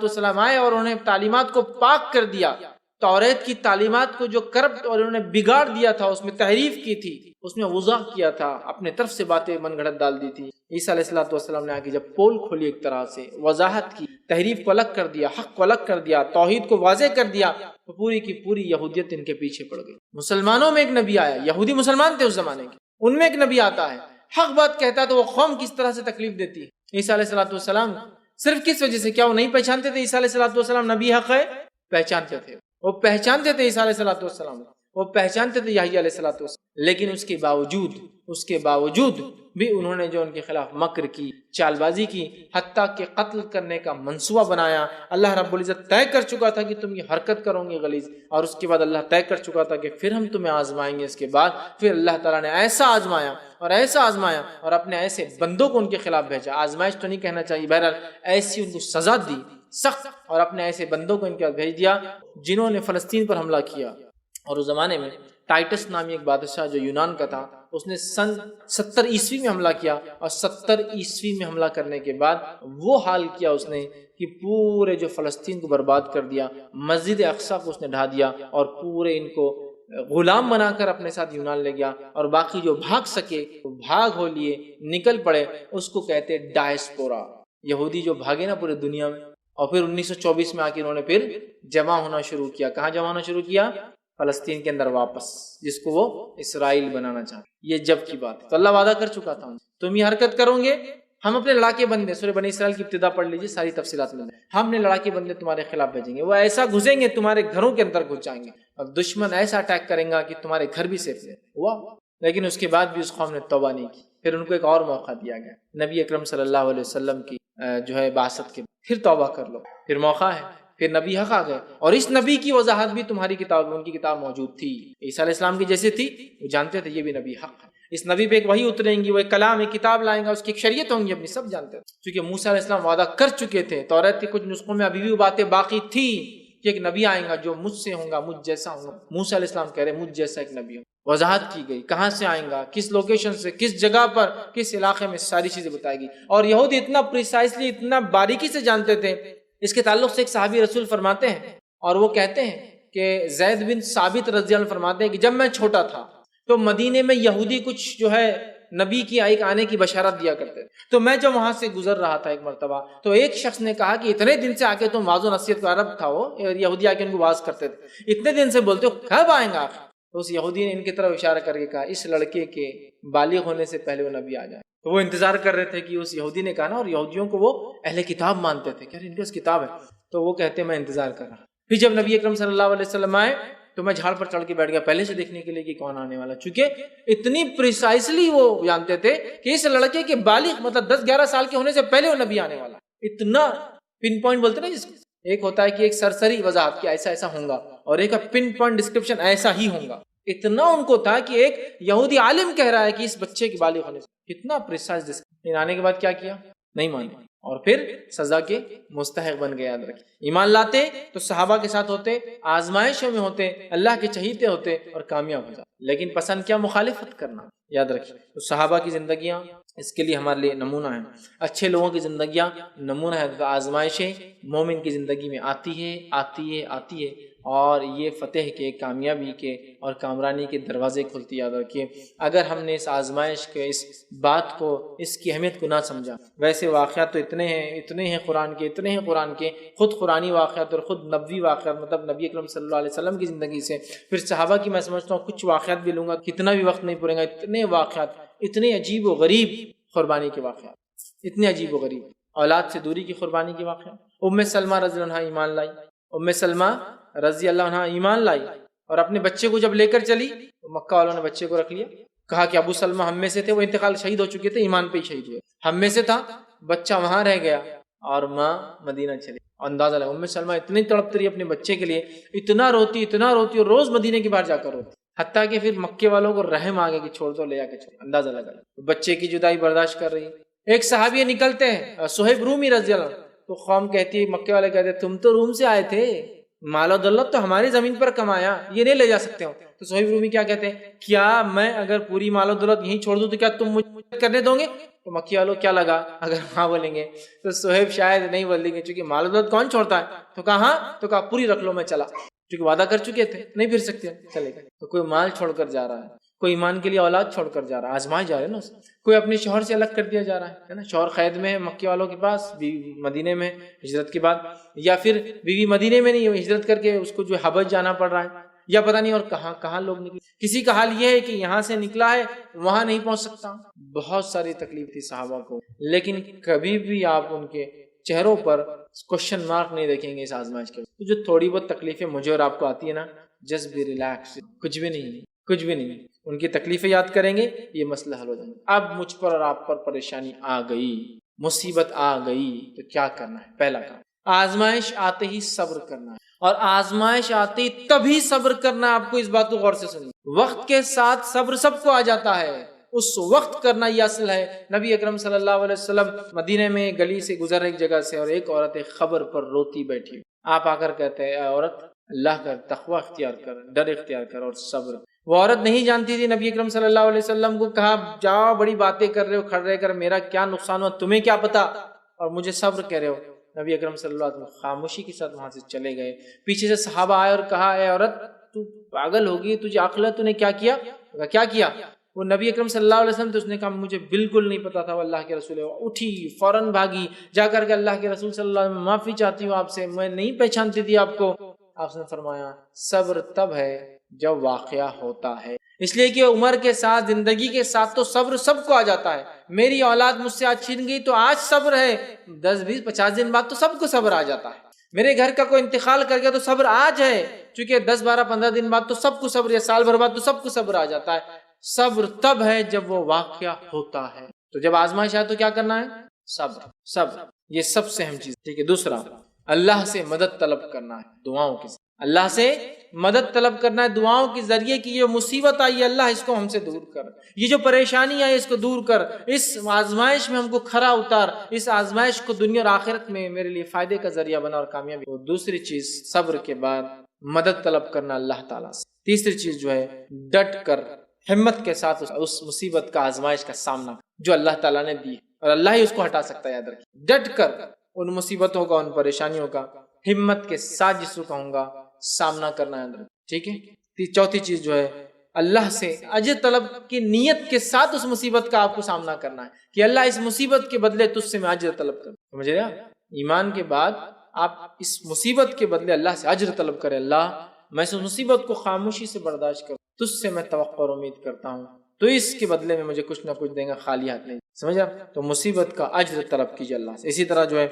السلام آئے اور انہوں نے تعلیمات کو پاک کر دیا، توریت کی تعلیمات کو جو کرپٹ اور انہوں نے بگاڑ دیا تھا، اس میں تحریف کی تھی، اس میں وضاح کیا تھا، اپنے طرف سے باتیں من گھڑت ڈال دی تھی۔ عیسیٰ علیہ السلام نے آگے جب پول کھولی، ایک طرح سے وضاحت کی، تحریف کو الگ کر دیا، حق کو الگ کر دیا، توحید کو واضح کر دیا، تو پوری کی پوری یہودیت ان کے پیچھے پڑ گئی۔ مسلمانوں میں ایک نبی آیا، یہودی مسلمان تھے اس زمانے کے، ان میں ایک نبی آتا ہے، حق بات کہتا ہے تو وہ قوم کس طرح سے تکلیف دیتی ہے۔ عیسیٰ علیہ السلام صرف کس وجہ سے؟ کیا وہ نہیں پہچانتے تھے عیسیٰ علیہ السلام نبی حق ہے؟ پہچانتے تھے، وہ پہچانتے تھے عیسیٰ علیہ السلام، وہ پہچانتے تھے یحییٰ علیہ السلام، لیکن اس کے باوجود بھی انہوں نے جو ان کے خلاف مکر کی، چال بازی کی، حتیٰ کہ قتل کرنے کا منصوبہ بنایا۔ اللہ رب العزت طے کر چکا تھا کہ تم یہ حرکت کرو گے غلیظ، اور اس کے بعد اللہ طے کر چکا تھا کہ پھر ہم تمہیں آزمائیں گے۔ اس کے بعد پھر اللہ تعالیٰ نے ایسا آزمایا اور اپنے ایسے بندوں کو ان کے خلاف بھیجا، آزمائش تو نہیں کہنا چاہیے، بہرحال ایسی ان کو سزا دی سخت، اور اپنے ایسے بندوں کو ان کے پاس بھیج دیا جنہوں نے فلسطین پر حملہ کیا۔ اور اس زمانے میں ٹائٹس نامی ایک بادشاہ جو یونان کا تھا، اس نے سن 70 عیسوی میں حملہ کیا، اور 70 عیسوی میں حملہ کرنے کے بعد وہ حال کیا اس نے کہ پورے جو فلسطین کو برباد کر دیا، مسجد اقصیٰ کو اس نے ڈھا دیا، اور پورے ان کو غلام بنا کر اپنے ساتھ یونان لے گیا، اور باقی جو بھاگ سکے وہ بھاگ ہو لیے، نکل پڑے۔ اس کو کہتے ڈائسپورا، یہودی جو بھاگے نا پورے دنیا میں، اور پھر 1924 میں آ کے انہوں نے پھر جمع ہونا شروع کیا۔ کہاں جمع ہونا شروع کیا؟ فلسطین کے اندر واپس، جس کو وہ اسرائیل بنانا چاہتے۔ یہ جب کی بات ہے، تو اللہ وعدہ کر چکا تھا تم یہ حرکت کرو گے، ہم اپنے لڑاکے بندے، سورہ بنی اسرائیل کی ابتدا پڑھ لیجیے، ساری تفصیلات میں ہم نے لڑاکے بندے تمہارے خلاف بھیجیں گے، وہ ایسا گھسیں گے تمہارے گھروں کے اندر گھس جائیں گے، اور دشمن ایسا اٹیک کریں گا کہ تمہارے گھر بھی سیف ہوا۔ لیکن اس کے بعد بھی اس قوم نے توبہ نہیں کی، پھر ان کو ایک اور موقع دیا گیا، نبی اکرم صلی اللہ علیہ وسلم کی جو ہے بعثت کے، پھر توبہ کر لو، پھر موقع ہے، پھر نبی حق آ گئے، اور اس نبی کی وضاحت بھی تمہاری کتاب میں، ان کی کتاب موجود تھی، عیسیٰ علیہ السلام کی جیسے تھی، وہ جانتے تھے یہ بھی نبی حق ہے، اس نبی پہ ایک وحی اتریں گی، وہ ایک کلام، ایک کتاب لائیں گا، اس کی ایک شریعت ہوں گی اپنی، سب جانتے تھے، کیونکہ موسیٰ علیہ السلام وعدہ کر چکے تھے، توریت کے کچھ نسخوں میں ابھی بھی وہ باتیں باقی تھی کہ ایک نبی آئے گا جو مجھ سے ہوگا، مجھ جیسا ہوگا۔ موسیٰ علیہ السلام کہہ رہے مجھ جیسا ایک نبی ہوگا، وضاحت کی گئی کہاں سے آئیں گا، کس لوکیشن سے، کس جگہ پر، کس علاقے میں، ساری چیزیں بتائی گئی، اور یہود اتنا پریسائسلی، اتنا باریکی سے جانتے تھے۔ اس کے تعلق سے ایک صحابی رسول فرماتے ہیں، اور وہ کہتے ہیں کہ زید بن ثابت رضی اللہ عنہ فرماتے ہیں کہ جب میں چھوٹا تھا تو مدینے میں یہودی کچھ جو ہے نبی کی آنے کی بشارت دیا کرتے تھے، تو میں جب وہاں سے گزر رہا تھا ایک مرتبہ، تو ایک شخص نے کہا کہ اتنے دن سے آ کے تم واعظ و نصیحت کا، عرب تھا وہ، یہودی آ کے ان کو واعظ کرتے تھے، اتنے دن سے بولتے ہو، کب آئیں گا آخر؟ تو اس یہودی نے ان کی طرف اشارہ کر کے کہا اس لڑکے کے بالغ ہونے سے پہلے وہ نبی آ جائے۔ تو وہ انتظار کر رہے تھے کہ اس یہودی نے کہا نا، اور یہودیوں کو وہ اہل کتاب مانتے تھے، کہ ان کے پاس کتاب ہے، تو وہ کہتے میں انتظار کر رہا۔ پھر جب نبی اکرم صلی اللہ علیہ وسلم آئے تو میں جھاڑ پر چڑھ کے بیٹھ گیا پہلے سے دیکھنے کے لیے کہ کون آنے والا، چونکہ اتنی پریسائسلی وہ جانتے تھے کہ اس لڑکے کے بالغ مطلب 10-11 سال کے ہونے سے پہلے وہ نبی آنے والا، اتنا پن پوائنٹ بولتے نا، جس کو ایک ہوتا ہے کہ ایک سرسری وضاحت کہ ایسا ایسا ہوگا، اور ایک پن پوائنٹ ڈسکرپشن ایسا ہی ہوگا، اتنا ان کو تھا کہ ایک یہودی عالم کہہ رہا ہے کہ اس بچے کے بالغ ہونے سے، کتنا پریسائز ڈسکرپشن۔ آنے کے بعد کیا کیا؟ نہیں مانے، اور پھر سزا کے مستحق بن گئے۔ یاد رکھیں، ایمان لاتے تو صحابہ کے ساتھ ہوتے، آزمائشوں میں ہوتے، اللہ کے چہیتے ہوتے اور کامیاب ہو جاتے، لیکن پسند کیا؟ مخالفت کرنا۔ یاد رکھیں، تو صحابہ کی زندگیاں اس کے لیے ہمارے لیے نمونہ ہیں، اچھے لوگوں کی زندگیاں نمونہ ہے۔ آزمائشیں مومن کی زندگی میں آتی ہے، اور یہ فتح کے، کامیابی کے اور کامرانی کے دروازے کھلتی۔ یاد رکھیے، اگر ہم نے اس آزمائش کے، اس بات کو، اس کی اہمیت کو نہ سمجھا، ویسے واقعات تو اتنے ہیں قرآن کے، خود قرآنی واقعات اور خود نبوی واقعات، مطلب نبی اکرم صلی اللہ علیہ وسلم کی زندگی سے، پھر صحابہ کی میں سمجھتا ہوں کچھ واقعات بھی لوں گا، کتنا بھی وقت نہیں پڑے گا، اتنے واقعات، اتنے عجیب و غریب قربانی کے واقعات، اتنے عجیب و غریب، اولاد سے دوری کی قربانی کے واقعات۔ ام سلمہ رضی اللہ عنہ ایمان لائی، ام سلمہ رضی اللہ عنہ ایمان لائی اور اپنے بچے کو جب لے کر چلی تو مکہ والوں نے بچے کو رکھ لیا، کہا کہ ابو سلمہ ہم میں سے تھے، وہ انتقال شہید ہو چکے تھے، ایمان پہ ہی شہید ہوئے، ہم میں سے تھا، بچہ وہاں رہ گیا اور ماں مدینہ چلی۔ اندازہ لگا ام سلمہ اتنی تڑپتی رہی اپنے بچے کے لیے، اتنا روتی اور روز مدینے کے باہر جا کر روتی، حتیٰ کہ پھر مکے والوں کو رحم آ گیا کہ چھوڑ دو، لے آ کے چھوڑ۔ اندازہ لگا بچے کی جدائی برداشت کر رہی ہے۔ ایک صحابی نکلتے ہیں صہیب رومی رضی اللہ عنہ، تو قوم کہتی ہے، مکے والے کہتے ہیں تم تو روم سے آئے تھے، مال و دولت تو ہماری زمین پر کمایا، یہ نہیں لے جا سکتے ہو۔ تو صہیب رومی کیا کہتے ہیں، کیا میں اگر پوری مال و دولت یہیں چھوڑ دوں تو کیا تم مجھے کرنے دو گے؟ تو مکی والوں کیا لگا اگر ہاں بولیں گے تو صہیب شاید نہیں بولیں گے، چونکہ مال و دولت کون چھوڑتا ہے، تو کہا ہاں، تو کہا پوری رکھ لو، میں چلا، چونکہ وعدہ کر چکے تھے نہیں پھر سکتے، چلے گئے۔ تو کوئی مال چھوڑ کر جا رہا ہے، کوئی ایمان کے لیے اولاد چھوڑ کر جا رہا ہے، آزمائے جا رہے ہیں نا، کوئی اپنے شوہر سے الگ کر دیا جا رہا ہے نا، شوہر قید میں ہے مکے والوں کے پاس، بیوی مدینے میں ہجرت کے بعد، یا پھر بیوی مدینے میں نہیں، ہجرت کر کے اس کو جو حبش جانا پڑ رہا ہے، یا پتہ نہیں اور کہاں لوگ نکلے۔ کسی کا حال یہ ہے کہ یہاں سے نکلا ہے وہاں نہیں پہنچ سکتا۔ بہت ساری تکلیف تھی صحابہ کو، لیکن کبھی بھی آپ ان کے چہروں پر کوشچن مارک نہیں دیکھیں گے اس آزمائش کے۔ تو جو تھوڑی بہت تکلیفیں مجھے اور آپ کو آتی ہے نا، جسٹ بی ریلیکس، کچھ بھی نہیں، ان کی تکلیفیں یاد کریں گے، یہ مسئلہ حل ہو جائیں گے۔ اب مجھ پر اور آپ پر پریشانی آ گئی، مصیبت آ گئی، تو کیا کرنا ہے؟ پہلا کام، آزمائش آتے ہی صبر کرنا ہے، اور آزمائش آتے ہی تبھی صبر کرنا ہے۔ آپ کو اس بات کو غور سے سنیے، وقت کے ساتھ صبر سب کو آ جاتا ہے، اس وقت کرنا یہ اصل ہے۔ نبی اکرم صلی اللہ علیہ وسلم مدینے میں گلی سے گزر ایک جگہ سے، اور ایک عورت ایک خبر پر روتی بیٹھی، آپ آ کر کہتے ہیں، اے عورت اللہ کا تقوی اختیار کر، ڈر اختیار کر اور صبر۔ وہ عورت نہیں جانتی تھی، نبی اکرم صلی اللہ علیہ وسلم کو کہا، جاؤ بڑی باتیں کر رہے ہو کھڑے رہ کر، میرا کیا نقصان ہوا تمہیں کیا پتا، اور مجھے صبر کہہ رہے ہو۔ نبی اکرم صلی اللہ علیہ وسلم خاموشی کے ساتھ وہاں سے چلے گئے۔ پیچھے سے صحابہ آئے اور کہا، اے عورت تو پاگل ہوگی، تجھے عقل ہے، تو نے کیا کیا؟ کیا کیا؟ وہ نبی اکرم صلی اللہ علیہ وسلم تو اس نے کہا مجھے بالکل نہیں پتا تھا وہ اللہ کے رسول ہے۔ اٹھی فوراً بھاگی، جا کر کے اللہ کے رسول صلی اللہ علیہ وسلم معافی چاہتی ہوں آپ سے، میں نہیں پہچانتی تھی آپ کو۔ آپ نے فرمایا صبر تب ہے جب واقعہ ہوتا ہے، اس لیے کہ عمر کے ساتھ، زندگی کے ساتھ تو صبر سب کو آ جاتا ہے۔ میری اولاد مجھ سے آج چھین گئی تو آج صبر ہے، 10 20 50 دن بعد تو سب کو صبر آ جاتا ہے۔ میرے گھر کا کوئی انتقال کر گیا تو صبر آج ہے، چونکہ 10 12 15 دن بعد تو سب کو صبر، یا سال بھر بعد تو سب کو صبر آ جاتا ہے۔ صبر تب ہے جب وہ واقعہ ہوتا ہے۔ تو جب آزمائش آئے تو کیا کرنا ہے؟ صبر، یہ سب سے اہم چیز، ٹھیک ہے۔ دوسرا، اللہ سے مدد طلب کرنا ہے، دعاؤں کے ذریعے اللہ سے مدد طلب کرنا ہے، دعاؤں کے ذریعے کہ یہ مصیبت آئی ہے اللہ اس کو ہم سے دور کر، یہ جو پریشانی آئی اس کو دور کر، اس آزمائش میں ہم کو کھرا اتار، اس آزمائش کو دنیا اور آخرت میں میرے لیے فائدے کا ذریعہ بنا اور کامیابی۔ اور دوسری چیز، صبر کے بعد مدد طلب کرنا اللہ تعالیٰ سے۔ تیسری چیز جو ہے، ڈٹ کر ہمت کے ساتھ اس مصیبت کا، آزمائش کا سامنا جو اللہ تعالیٰ نے دی، اور اللہ ہی اس کو ہٹا سکتا ہے، یاد رکھیں۔ ڈٹ کر ان مصیبتوں کا، ان پریشانیوں کا ہمت کے ساتھ، جس کو کہوں گا، سامنا کرنا ہے، ٹھیک ہے۔ چوتھی چیز جو ہے، اللہ سے اجر طلب کی نیت کے ساتھ اس مصیبت کا آپ کو سامنا کرنا ہے کہ اللہ اس مصیبت کے بدلے تجھ سے میں اجر طلب کروں، سمجھ رہے ہیں؟ ایمان کے بعد آپ اس مصیبت کے بدلے اللہ سے اجر طلب کریں، اللہ میں اس مصیبت کو خاموشی سے برداشت کروں، تجھ سے میں توقع اور امید کرتا ہوں، تو اس کے بدلے میں مجھے کچھ نہ کچھ دیں گا، خالی ہاتھ نہیں، سمجھا؟ تو مصیبت کا اجر طلب کیجیے اللہ سے۔ اسی طرح جو ہے،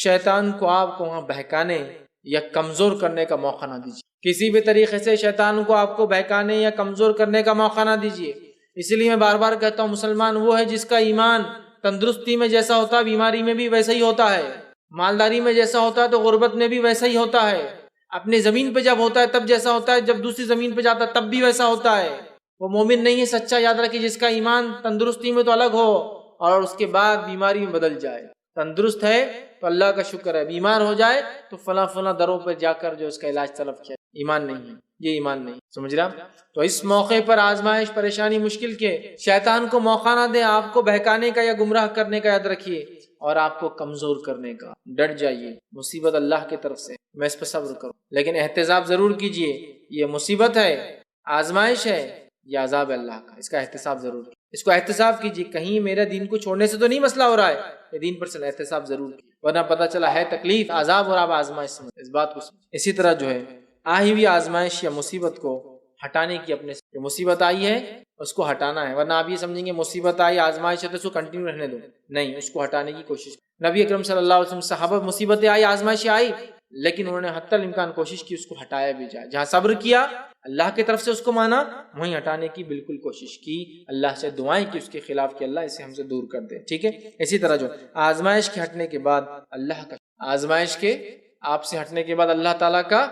شیطان کو آپ کو وہاں بہکانے یا کمزور کرنے کا موقع نہ دیجیے، کسی بھی طریقے سے شیطان کو آپ کو بہکانے یا کمزور کرنے کا موقع نہ دیجیے۔ اسی لیے میں بار بار کہتا ہوں، مسلمان وہ ہے جس کا ایمان تندرستی میں جیسا ہوتا ہے بیماری میں بھی ویسا ہی ہوتا ہے، مالداری میں جیسا ہوتا ہے تو غربت میں بھی ویسا ہی ہوتا ہے، اپنی زمین پہ جب ہوتا ہے تب جیسا ہوتا ہے، جب دوسری زمین پہ جاتا ہے تب بھی ویسا ہوتا ہے۔ وہ مومن نہیں ہے سچا، یاد رکھیے، جس کا ایمان تندرستی میں تو الگ ہو اور اس کے بعد بیماری میں بدل جائے۔ تندرست ہے تو اللہ کا شکر ہے، بیمار ہو جائے تو فلاں دروں پہ جا کر جو اس کا علاج طلب کیا، ایمان نہیں ہے، یہ ایمان نہیں، سمجھ رہا؟ تو اس موقع پر آزمائش، پریشانی، مشکل کے شیطان کو موقع نہ دیں آپ کو بہکانے کا یا گمراہ کرنے کا، یاد رکھیے، اور آپ کو کمزور کرنے کا۔ ڈٹ جائیے، مصیبت اللہ کی طرف سے، میں اس پہ صبر کروں، لیکن احتساب ضرور کیجئے، یہ مصیبت ہے، آزمائش ہے، یہ عذاب ہے اللہ کا، اس کا احتساب ضرور کیجئے، اس کو احتساب کیجئے، کہیں میرے دین کو چھوڑنے سے تو نہیں مسئلہ ہو رہا ہے، یہ دین پر چلا، احتساب ضرور کیجئے، ورنہ پتہ چلا ہے تکلیف، عذاب اور آپ آزمائش سمجھ، اس بات کو سمجھ۔ اسی طرح جو ہے، آئی ہوئی آزمائش یا مصیبت کو ہٹانے کی، اپنے سے مصیبت آئی ہے اس کو ہٹانا ہے، ورنہ آپ یہ سمجھیں گے مصیبت آئی آزمائش ہے تو اس کو کنٹینیو رہنے دو، نہیں، اس کو ہٹانے کی کوشش۔ نبی اکرم صلی اللہ علیہ وسلم صحابہ مصیبتیں آئی آزمائشیں آئی لیکن انہوں نے حتی الامکان کوشش کی اس کو ہٹایا بھی جائے، جہاں صبر کیا اللہ کی طرف سے اس کو مانا وہیں ہٹانے کی بالکل کوشش کی، اللہ سے دعائیں کی اس کے خلاف کہ اللہ اسے ہم سے دور کر دے، ٹھیک ہے۔ اسی طرح جو آزمائش کے ہٹنے کے بعد اللہ کا، آزمائش کے آپ سے ہٹنے کے بعد اللہ تعالیٰ کا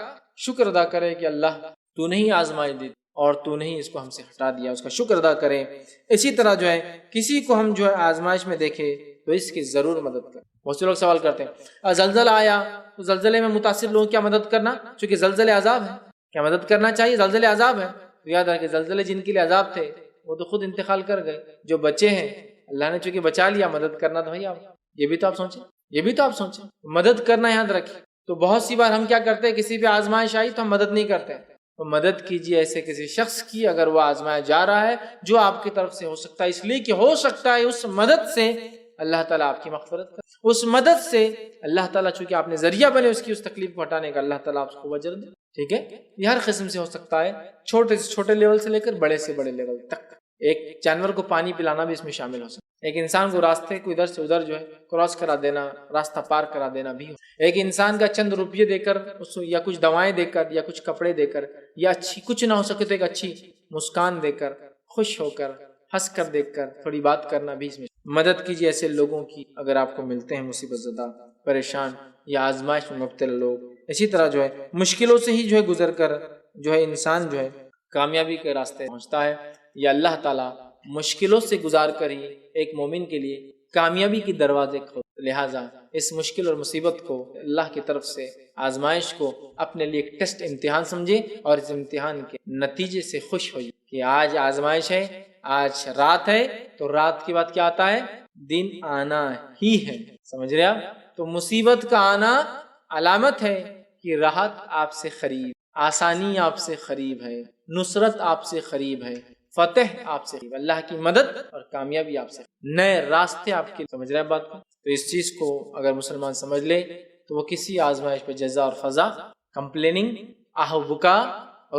شکر ادا کرے کہ اللہ تو نے ہی آزمائش دی اور تو نے ہی اس کو ہم سے ہٹا دیا، اس کا شکر ادا کریں۔ اسی طرح جو ہے کسی کو ہم جو ہے آزمائش میں دیکھے تو اس کی ضرور مدد کریں۔ بہت سے لوگ سوال کرتے ہیں زلزلہ آیا تو زلزلے میں متاثر لوگوں کی کیا مدد کرنا، چونکہ زلزلے عذاب ہے، کیا مدد کرنا چاہیے، زلزلے عذاب ہے، تو یاد رکھیں زلزلے جن کے لیے عذاب تھے وہ تو خود انتقال کر گئے، جو بچے ہیں اللہ نے چونکہ بچا لیا، مدد کرنا تو بھائی آپ یہ بھی تو آپ سوچیں، یہ بھی تو آپ سوچیں، مدد کرنا یاد رکھیں۔ تو بہت سی بار ہم کیا کرتے ہیں، کسی پہ آزمائش آئی تو ہم مدد نہیں کرتے، تو مدد کیجیے ایسے کسی شخص کی اگر وہ آزمایا جا رہا ہے جو آپ کی طرف سے ہو سکتا ہے، اس لیے کہ ہو سکتا ہے اس مدد سے اللہ تعالیٰ آپ کی مغفرت کرے، اس مدد سے اللہ تعالیٰ چونکہ آپ نے ذریعہ بنے اس کی اس تکلیف کو ہٹانے کا، اللہ تعالیٰ آپ کو اجر دے، ٹھیک ہے۔ یہ ہر قسم سے ہو سکتا ہے، چھوٹے سے چھوٹے لیول سے لے کر بڑے سے بڑے لیول تک۔ ایک جانور کو پانی پلانا بھی اس میں شامل ہو سکتا ہے، ایک انسان کو راستے کو ادھر سے ادھر جو ہے کراس کرا دینا، راستہ پار کرا دینا بھی، ایک انسان کا چند روپیے دے کر اس کو، یا کچھ دوائیں دے کر، یا کچھ کپڑے دے کر، یا اچھی کچھ نہ ہو سکے تو ایک اچھی مسکان دے کر، خوش ہو کر، ہنس کر دیکھ کر تھوڑی بات کرنا بھی اس میں۔ مدد کیجیے ایسے لوگوں کی اگر آپ کو ملتے ہیں مصیبت زدہ، پریشان یا آزمائش میں مبتلا لوگ۔ اسی طرح جو ہے مشکلوں سے ہی جو ہے گزر کر جو ہے انسان جو ہے کامیابی کے راستے پہنچتا ہے، یا اللہ تعالیٰ مشکلوں سے گزار کر ہی ایک مومن کے لیے کامیابی کی دروازے کھول، لہٰذا اس مشکل اور مصیبت کو اللہ کی طرف سے آزمائش کو اپنے لیے ایک ٹیسٹ امتحان سمجھے اور اس امتحان کے نتیجے سے خوش ہوئیے کہ آج آزمائش ہے، آج رات ہے تو رات کے بعد کیا آتا ہے، دن آنا ہی ہے، سمجھ رہے آپ؟ تو مصیبت کا آنا علامت ہے کہ راحت آپ سے قریب، آسانی آپ سے قریب ہے، نصرت آپ سے قریب ہے، فتح آپ سے قریب، اللہ کی مدد اور کامیابی آپ سے، نئے راستے آپ کے، سمجھ رہے ہیں بات کو؟ تو اس چیز کو اگر مسلمان سمجھ لے تو وہ کسی آزمائش پہ جزا اور فضا، کمپلیننگ، آہ و بکا،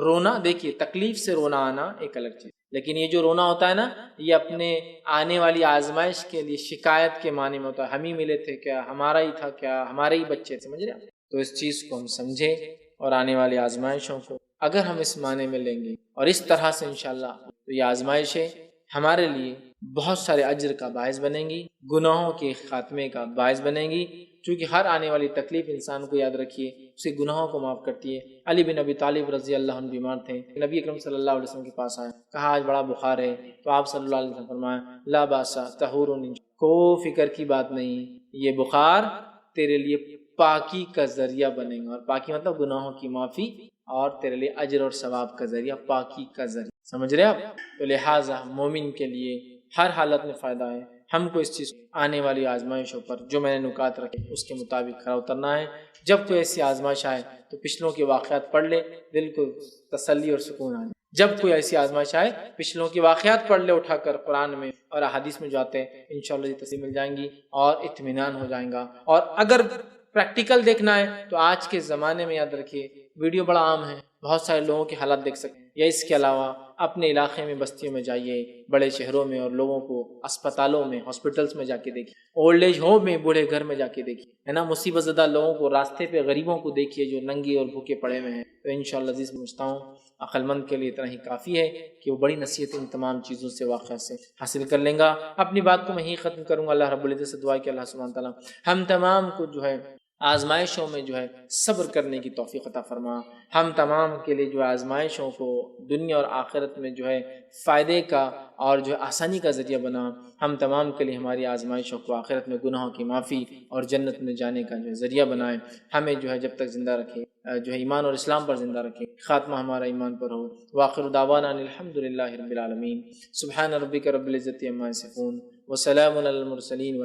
رونا، دیکھیے تکلیف سے رونا آنا ایک الگ چیز، لیکن یہ جو رونا ہوتا ہے نا، یہ اپنے آنے والی آزمائش کے لیے شکایت کے معنی میں ہوتا ہے، ہم ہی ملے تھے کیا، ہمارا ہی تھا کیا، ہمارے ہی بچے تھے، سمجھ رہے ہیں؟ تو اس چیز کو ہم سمجھیں اور آنے والی آزمائشوں کو اگر ہم اس معنی میں لیں گے اور اس طرح سے انشاءاللہ، تو یہ آزمائشیں ہمارے لیے بہت سارے اجر کا باعث بنیں گی، گناہوں کے خاتمے کا باعث بنیں گی، چونکہ ہر آنے والی تکلیف انسان کو یاد رکھیے اس کے گناہوں کو معاف کرتی ہے۔ علی بن ابی طالب رضی اللہ عنہ بیمار تھے، نبی اکرم صلی اللہ علیہ وسلم کے پاس آئے، کہا آج بڑا بخار ہے، تو آپ صلی اللہ علیہ وسلم فرمایا لا باسا طہور، کوئی فکر کی بات نہیں، یہ بخار تیرے لیے پاکی کا ذریعہ بنے گا، اور پاکی مطلب گناہوں کی معافی، اور تیرے لیے اجر اور ثواب کا ذریعہ، پاکی کا ذریعہ، سمجھ رہے آپ؟ تو لہٰذا مومن کے لیے ہر حالت میں فائدہ ہے، ہم کو اس چیز آنے والی آزمائشوں پر جو میں نے نکات رکھے اس کے مطابق کھڑا اترنا ہے۔ جب کوئی ایسی آزمائش آئے تو پچھلوں کے واقعات پڑھ لے، دل کو تسلی اور سکون آئے۔ جب کوئی ایسی آزمائش آئے پچھلوں کے واقعات پڑھ لے اٹھا کر، قرآن میں اور احادیث میں جو آتے ہیں، انشاءاللہ یہ تسلی مل جائیں گی اور اطمینان ہو جائیں گا۔ اور اگر پریکٹیکل دیکھنا ہے تو آج کے زمانے میں یاد رکھیے ویڈیو بڑا عام ہے، بہت سارے لوگوں کے حالات دیکھ سکتے ہیں، یا اس کے علاوہ اپنے علاقے میں بستیوں میں جائیے، بڑے شہروں میں، اور لوگوں کو اسپتالوں میں، ہاسپٹلس میں جا کے دیکھیے، اولڈ ایج ہوم میں، بوڑھے گھر میں جا کے دیکھیے، ہے نا، مصیبت زدہ لوگوں کو، راستے پہ غریبوں کو دیکھیے جو ننگے اور بھوکے پڑے ہوئے ہیں۔ تو انشاءاللہ عزیز سمجھتا ہوں عقل مند کے لیے اتنا ہی کافی ہے کہ وہ بڑی نصیحت ان تمام چیزوں سے، واقعہ سے حاصل کر لیں گا۔ اپنی بات کو میں ہی ختم کروں گا، اللہ رب العزت سے دعا کہ اللہ سبحانہ تعالیٰ ہم تمام کو جو ہے آزمائشوں میں جو ہے صبر کرنے کی توفیق عطا فرما، ہم تمام کے لیے جو ہے آزمائشوں کو دنیا اور آخرت میں جو ہے فائدے کا اور جو ہے آسانی کا ذریعہ بنا، ہم تمام کے لیے ہماری آزمائشوں کو آخرت میں گناہوں کی معافی اور جنت میں جانے کا جو ہے ذریعہ بنائے، ہمیں جو ہے جب تک زندہ رکھے، جو ہے ایمان اور اسلام پر زندہ رکھے، خاتمہ ہمارا ایمان پر ہو۔ وآخر دعوانا الحمدللہ رب العالمین، سبحان ربک رب العزت عما یصفون، وسلام علی المرسلین۔